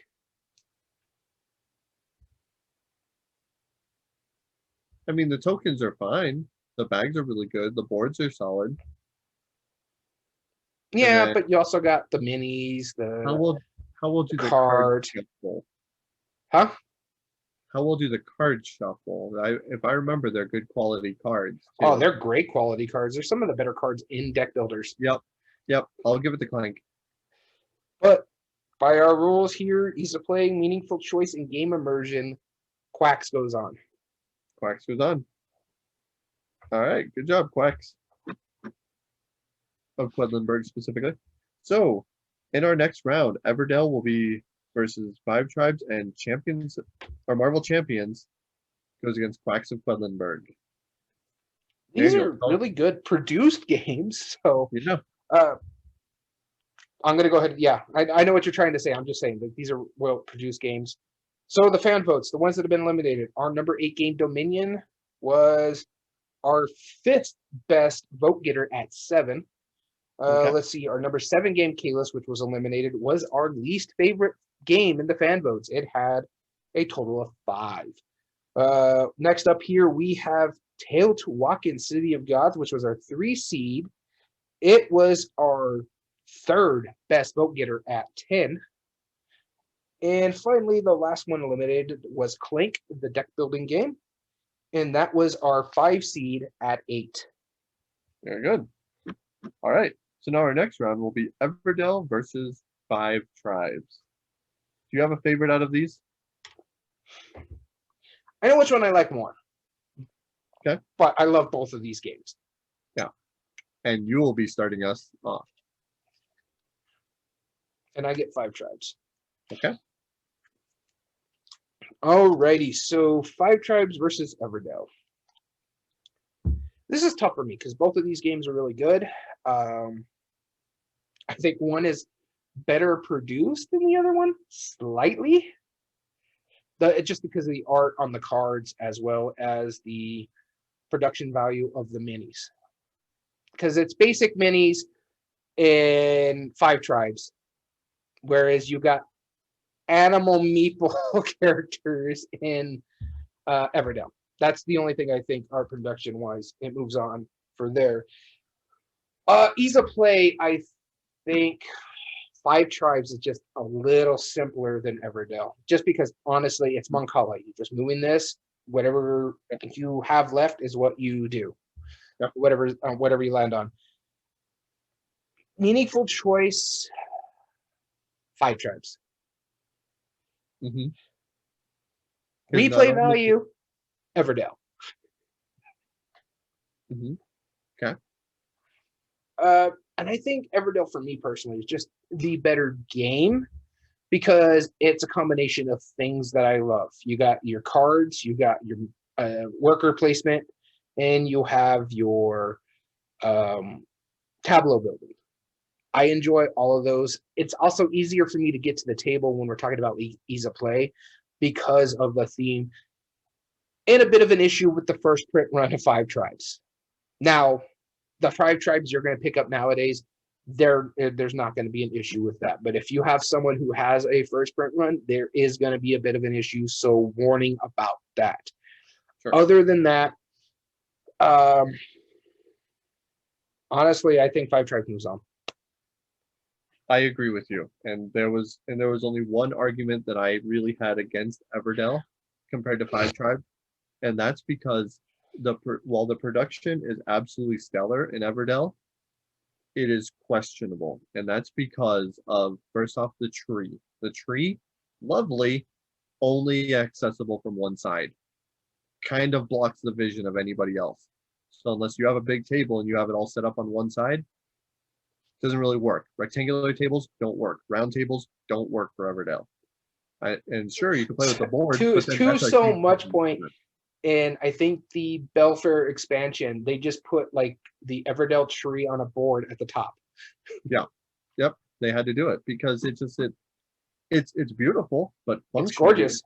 I mean, the tokens are fine. The bags are really good. The boards are solid. Yeah, but you also got the minis, how will do the card shuffle? Huh? How will do the card shuffle? If I remember, they're good quality cards. Too. Oh, they're great quality cards. They're some of the better cards in deck builders. Yep. I'll give it to Clank. But by our rules here, ease of play, meaningful choice, and game immersion, Quacks goes on. Quacks goes on. All right, good job, Quacks. Of Quedlinburg specifically. So, in our next round, Everdell will be versus Five Tribes, and Champions or Marvel Champions goes against Quacks of Quedlinburg. These Daniel, are really good produced games. So you know, I'm going to go ahead. Yeah, I know what you're trying to say. I'm just saying that these are well-produced games. So the fan votes, the ones that have been eliminated, our number 8 game Dominion was our 5th best vote getter at 7. Okay. Let's see, our number 7 game, Kalis, which was eliminated, was our least favorite game in the fan votes. It had a total of 5. Next up here, we have Tale to Walk in City of Gods, which was our 3 seed. It was our 3rd best vote getter at 10. And finally, the last one eliminated was Clank, the deck building game. And that was our 5 seed at 8. Very good. All right. So now our next round will be Everdell versus Five Tribes. Do you have a favorite out of these? I know which one I like more. Okay. But I love both of these games. Yeah. And you will be starting us off. And I get 5 Tribes. Okay. Alrighty, so 5 Tribes versus Everdell. This is tough for me because both of these games are really good. I think one is better produced than the other one, slightly. Just because of the art on the cards as well as the production value of the minis. Because it's basic minis in 5 Tribes, whereas you got animal meeple characters in Everdell. That's the only thing I think art production wise it moves on for there. Ease of play, I think 5 Tribes is just a little simpler than Everdell. Just because honestly, it's Mancala. You're just moving this. Whatever you have left is what you do. Yep. Whatever you land on. Meaningful choice. 5 Tribes. Mm-hmm. Replay value. Everdell. Mm-hmm. Okay. And I think Everdell, for me personally, is just the better game because it's a combination of things that I love. You got your cards, you got your worker placement, and you have your tableau building. I enjoy all of those. It's also easier for me to get to the table when we're talking about ease of play because of the theme. And a bit of an issue with the first print run of 5 Tribes. Now, the 5 Tribes you're going to pick up nowadays, there's not going to be an issue with that. But if you have someone who has a first print run, there is going to be a bit of an issue. So warning about that. Sure. Other than that, honestly, I think 5 Tribes moves on. I agree with you. And there was only one argument that I really had against Everdell compared to 5 Tribes. And that's because while the production is absolutely stellar in Everdell, it is questionable. And that's because of, first off, the tree. The tree, lovely, only accessible from one side. Kind of blocks the vision of anybody else. So unless you have a big table and you have it all set up on one side, it doesn't really work. Rectangular tables don't work. Round tables don't work for Everdell. And sure, you can play with the board. To so much point. And I think the Belfair expansion, they just put like the Everdell tree on a board at the top. Yeah. Yep. They had to do it because it's beautiful, but it's gorgeous.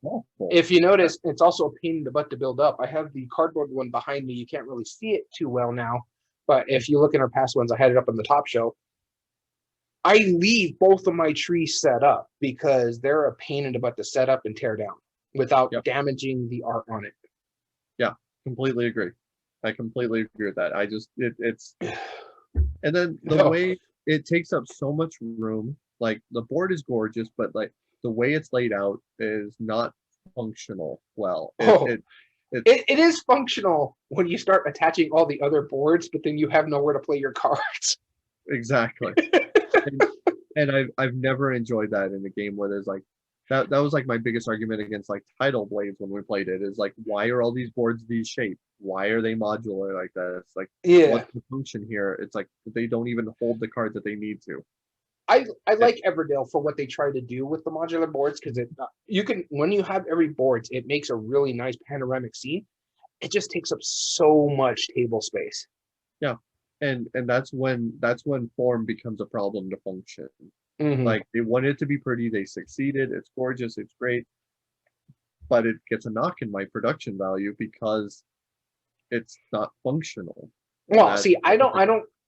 If you notice, it's also a pain in the butt to build up. I have the cardboard one behind me. You can't really see it too well now. But if you look at our past ones, I had it up on the top shelf. I leave both of my trees set up because they're a pain in the butt to set up and tear down without damaging the art on it. Yeah, completely agree. I completely agree with that. It's and then the way it takes up so much room, like the board is gorgeous, but like the way it's laid out is not functional well. It is functional when you start attaching all the other boards, but then you have nowhere to play your cards. Exactly. and I've never enjoyed that in a game where there's like that was like my biggest argument against like Tidal Blades when we played it is like, why are all these boards these shape? Why are they modular like that? It's like, what's the function here? It's like they don't even hold the cards that they need to. I like Everdell for what they try to do with the modular boards because you can when you have every boards, it makes a really nice panoramic scene. It just takes up so much table space. Yeah, and that's when form becomes a problem to function. Mm-hmm. Like they wanted it to be pretty, they succeeded. It's gorgeous, it's great, but it gets a knock in my production value because it's not functional. Well, see,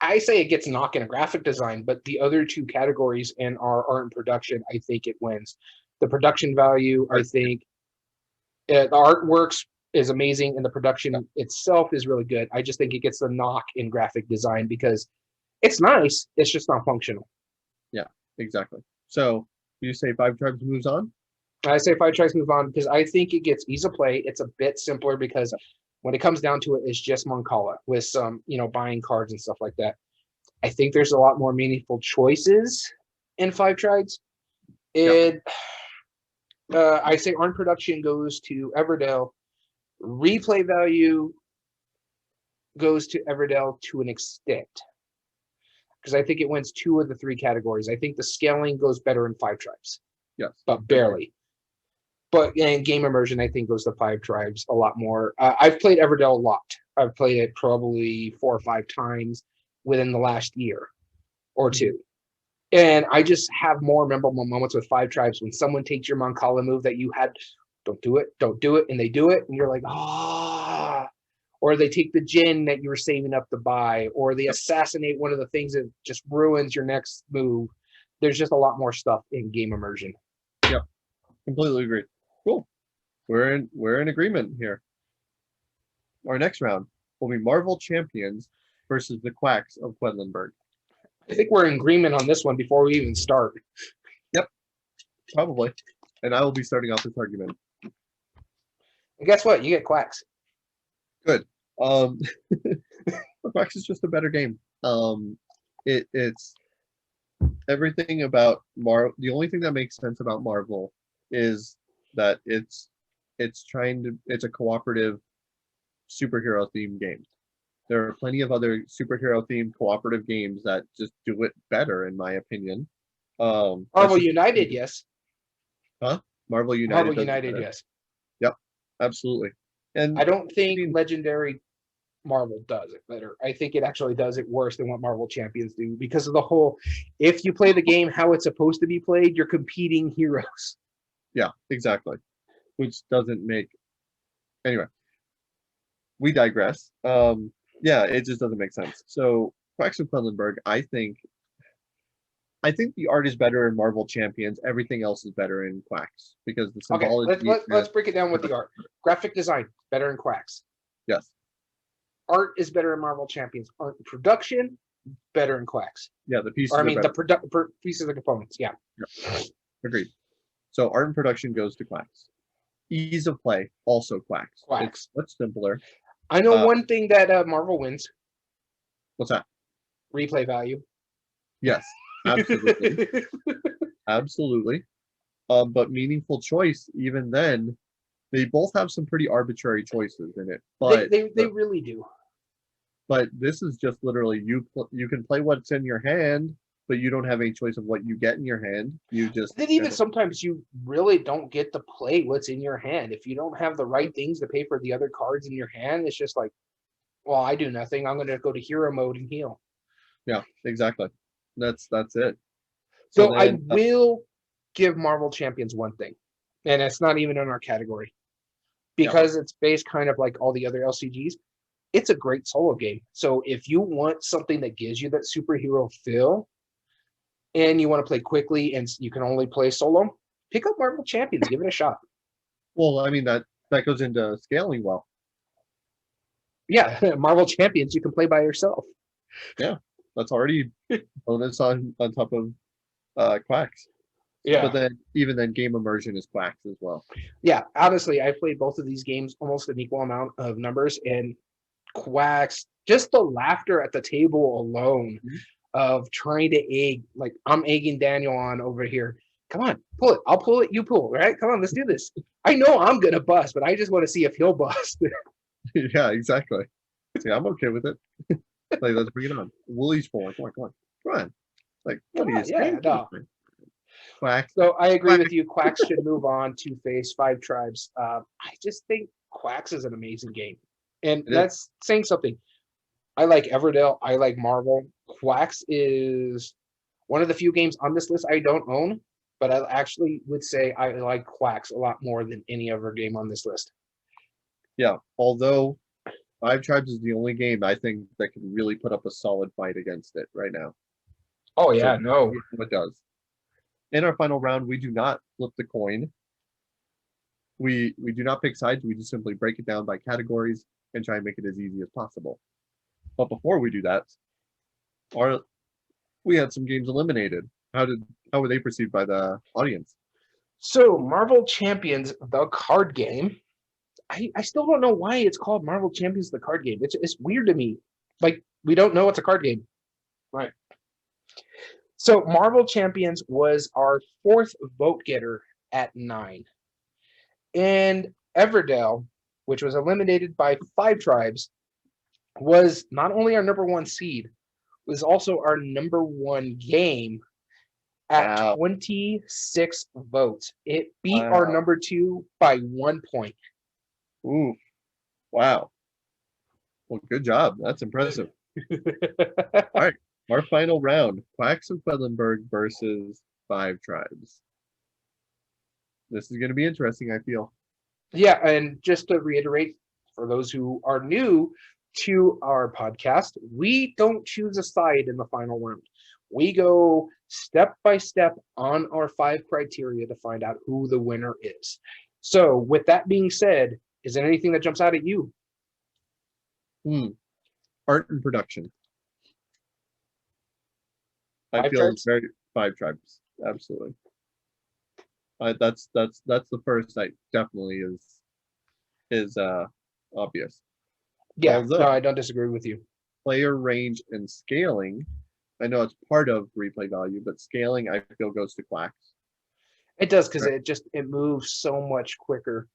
I say it gets knocked in a graphic design, but the other two categories in our art and production, I think it wins. The production value, I think, the artworks is amazing, and the production itself is really good. I just think it gets the knock in graphic design because it's nice, it's just not functional. Yeah, exactly. So you say Five Tribes moves on? I say Five Tribes move on because I think it gets ease of play. It's a bit simpler because when it comes down to it, it's just Moncala with some, buying cards and stuff like that. I think there's a lot more meaningful choices in Five Tribes. I say Arn Production goes to Everdell. Replay value goes to Everdell to an extent because I think it wins 2 of the 3 categories. I think the scaling goes better in Five Tribes. Yes, but barely. But in game immersion, I think goes to Five Tribes a lot more. I've played Everdell a lot. I've played it probably 4 or 5 times within the last year or 2. And I just have more memorable moments with Five Tribes when someone takes your Moncala move that you had, don't do it, and they do it, and you're like, or they take the gin that you were saving up to buy, or they assassinate one of the things that just ruins your next move. There's just a lot more stuff in game immersion. Yep, completely agree. Cool. We're in agreement here. Our next round will be Marvel Champions versus the Quacks of Quedlinburg. I think we're in agreement on this one before we even start. Yep, probably. And I will be starting off this argument. And guess what? You get Quacks. Good. Quacks is just a better game. It's everything about Marvel. The only thing that makes sense about Marvel is that it's a cooperative superhero themed game. There are plenty of other superhero themed cooperative games that just do it better, in my opinion. Marvel United, yes. Huh? Marvel United, yes. Yep, absolutely. And I don't think Legendary Marvel does it better. I think it actually does it worse than what Marvel Champions do because of the whole, if you play the game how it's supposed to be played, you're competing heroes. Yeah, exactly. Which doesn't make, anyway, we digress. Yeah, it just doesn't make sense. So Quacks of Quedlinburg, I think the art is better in Marvel Champions. Everything else is better in Quacks because the symbology. Okay, let's break it down with the art. Graphic design better in Quacks. Yes. Art is better in Marvel Champions. Art and production better in Quacks. Yeah, the pieces. The pieces of the components. Yeah. Agreed. So art and production goes to Quacks. Ease of play also Quacks. It's much simpler. I know one thing that Marvel wins. What's that? Replay value. Yes, absolutely. Absolutely. But meaningful choice, even then, they both have some pretty arbitrary choices in it. But they really do. But this is just literally you can play what's in your hand, but you don't have any choice of what you get in your hand. You just then even sometimes you really don't get to play what's in your hand. If you don't have the right things to pay for the other cards in your hand, it's just like, well, I do nothing. I'm going to go to hero mode and heal. Yeah, exactly. That's it. So then, I will give Marvel Champions one thing, and it's not even in our category because it's based kind of like all the other LCGs. It's a great solo game. So if you want something that gives you that superhero feel and you want to play quickly and you can only play solo, pick up Marvel Champions, give it a shot. Well, I mean, that goes into scaling well. Yeah, Marvel Champions, you can play by yourself. Yeah, that's already bonus on top of Quacks. Yeah. But then even then game immersion is Quacks as well. Yeah, honestly, I played both of these games almost an equal amount of numbers, and Quacks, just the laughter at the table alone of trying to egg, like I'm egging Daniel on over here. Come on, pull it. I'll pull it. You pull, right? Come on, let's do this. I know I'm going to bust, but I just want to see if he'll bust. Yeah, exactly. See, I'm okay with it. Like, let's bring it on. We'll each pull. Come on. Like, what are Come you on, yeah, saying? no. Quack. So I agree Quack. with you. Quacks should move on to face Five Tribes. I just think Quacks is an amazing game, and It is. that's saying something. I like Everdell. I like Marvel. Quacks is one of the few games on this list I don't own, but I actually would say I like Quacks a lot more than any other game on this list. Yeah. Although Five Tribes is the only game I think that can really put up a solid fight against it right now. Oh So yeah, no. it does. In our final round, we do not flip the coin. We do not pick sides. We just simply break it down by categories and try and make it as easy as possible. But before we do that, we had some games eliminated. How were they perceived by the audience? So Marvel Champions, the card game. I still don't know why it's called Marvel Champions, the card game. It's weird to me. Like we don't know it's a card game. Right. So Marvel Champions was our fourth vote getter at 9. And Everdell, which was eliminated by Five Tribes, was not only our number 1 seed, was also our number 1 game at Wow. 26 votes. It beat our number 2 by 1 point. Ooh. Wow. Well, good job. That's impressive. All right. Our final round, Quacks of Quedlinburg versus Five Tribes. This is going to be interesting, I feel. Yeah, and just to reiterate, for those who are new to our podcast, we don't choose a side in the final round. We go step by step on our 5 criteria to find out who the winner is. So with that being said, is there anything that jumps out at you? Art and production. I Five feel Tribes? it's very Five Tribes. Absolutely. That's the first that definitely is obvious. Yeah, Although no, I don't disagree with you. player range and scaling, I know it's part of replay value, but scaling I feel goes to Quacks. It does because Right. it moves so much quicker.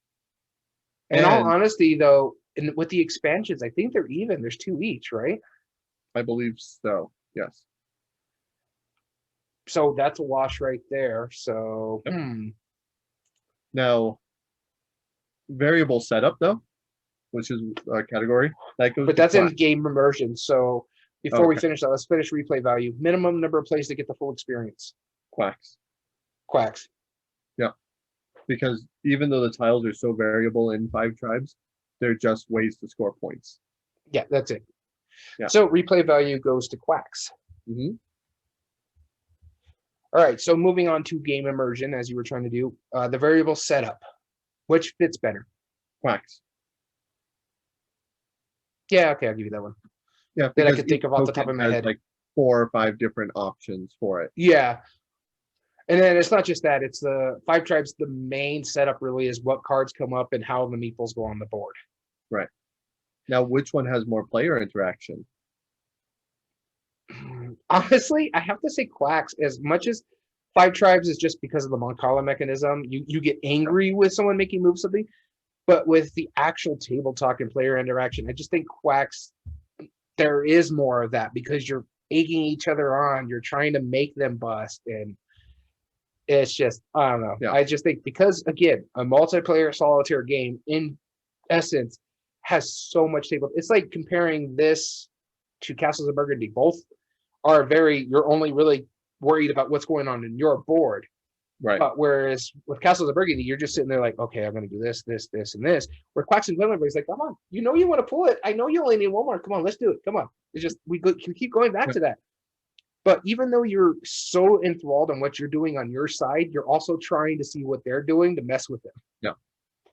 In all And honesty, though, with the expansions, I think they're even. There's 2 each, right? I believe so. Yes. So that's a wash right there. So, Yep. Now, variable setup though, which is a category that goes. But to that's in Quacks. game immersion. So before we Okay. finish that, let's finish replay value. Minimum number of plays to get the full experience. Quacks. Quacks. Yeah. Because even though the tiles are so variable in Five Tribes, they're just ways to score points. Yeah, that's it. Yeah. So replay value goes to Quacks. Mm-hmm. All right. So moving on to game immersion, as you were trying to do, the variable setup, which fits better. Quacks. Yeah, okay, I'll give you that one. Yeah, That I because could think each of off the top token of my has head. like 4 or 5 different options for it. Yeah. And then it's not just that, it's the Five Tribes, the main setup really is what cards come up and how the meeples go on the board. Right. Now, which one has more player interaction? Honestly, I have to say Quacks, as much as Five Tribes is just because of the Moncala mechanism, you get angry with someone making move something, but with the actual table talk and player interaction, I just think Quacks, there is more of that because you're egging each other on, you're trying to make them bust, and it's just, I don't know. Yeah. I just think because, again, a multiplayer solitaire game in essence has so much table. It's like comparing this to Castles of Burgundy. Both are you're only really worried about what's going on in your board. Right. Whereas with Castles of Burgundy, you're just sitting there like, okay, I'm going to do this, this, this, and this. Where Quacks and Glenley is like, come on, you know you want to pull it. I know you only need one more. Come on, let's do it. Come on. It's just we keep going back to that. But even though you're so enthralled on what you're doing on your side, you're also trying to see what they're doing to mess with them. Yeah.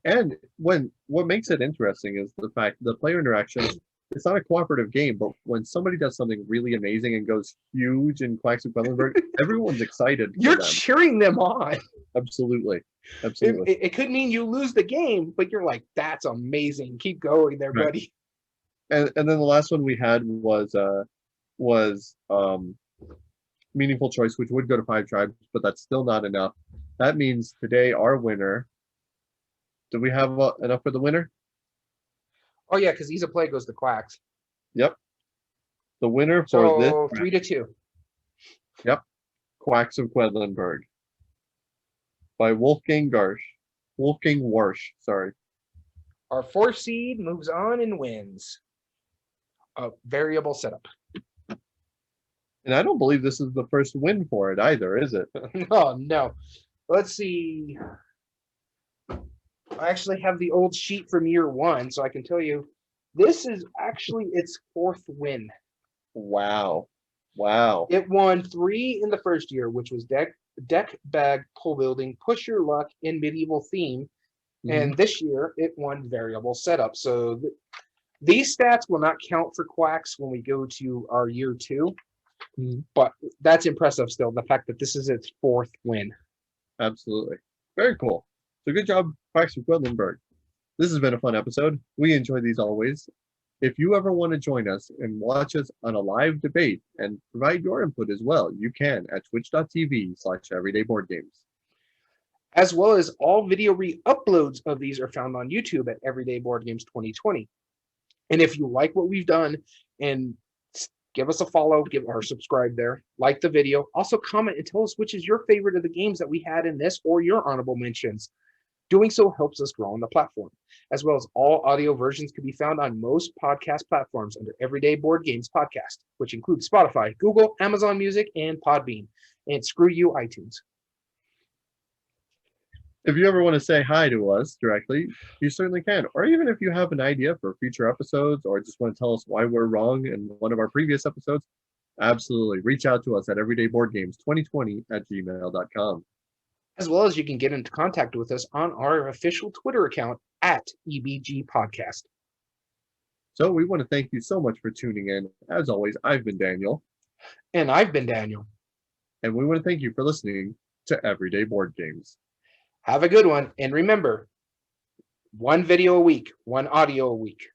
And what makes it interesting is the fact the player interaction, it's not a cooperative game, but when somebody does something really amazing and goes huge in Quacks and Quellenberg, everyone's excited. You're cheering them on. Absolutely. Absolutely. It could mean you lose the game, but you're like, that's amazing. Keep going there, buddy. And then the last one we had was meaningful choice, which would go to Five Tribes, but that's still not enough. That means today our winner. Do we have enough for the winner? Oh yeah, because Ease of Play goes to Quacks. Yep. The winner for this 3-2. Yep. Quacks of Quedlinburg by Wolfgang Warsch, sorry. Our 4th seed moves on and wins. A variable setup. And I don't believe this is the first win for it either, is it? Oh, no. Let's see. I actually have the old sheet from year 1, so I can tell you this is actually its 4th win. Wow. Wow. It won 3 in the first year, which was deck, bag, pull building, push your luck, and medieval theme. And this year, it won variable setup. So these stats will not count for Quacks when we go to our year 2. But that's impressive still, the fact that this is its 4th win. Absolutely. Very cool. So good job, Quacks of Quedlinburg. This has been a fun episode. We enjoy these always. If you ever want to join us and watch us on a live debate and provide your input as well, you can at twitch.tv/everydayboardgames. As well as all video re-uploads of these are found on YouTube at Everyday Board Games 2020. And if you like what we've done, and give us a follow, or subscribe there, like the video, also comment and tell us which is your favorite of the games that we had in this or your honorable mentions. Doing so helps us grow on the platform, as well as all audio versions can be found on most podcast platforms under Everyday Board Games Podcast, which includes Spotify, Google, Amazon Music, and Podbean. And screw you, iTunes. If you ever want to say hi to us directly, you certainly can. Or even if you have an idea for future episodes or just want to tell us why we're wrong in one of our previous episodes, absolutely. Reach out to us at everydayboardgames2020@gmail.com. As well as you can get into contact with us on our official Twitter account at EBG Podcast. So we want to thank you so much for tuning in. As always, I've been Daniel. And I've been Daniel. And we want to thank you for listening to Everyday Board Games. Have a good one. And remember, one video a week, one audio a week.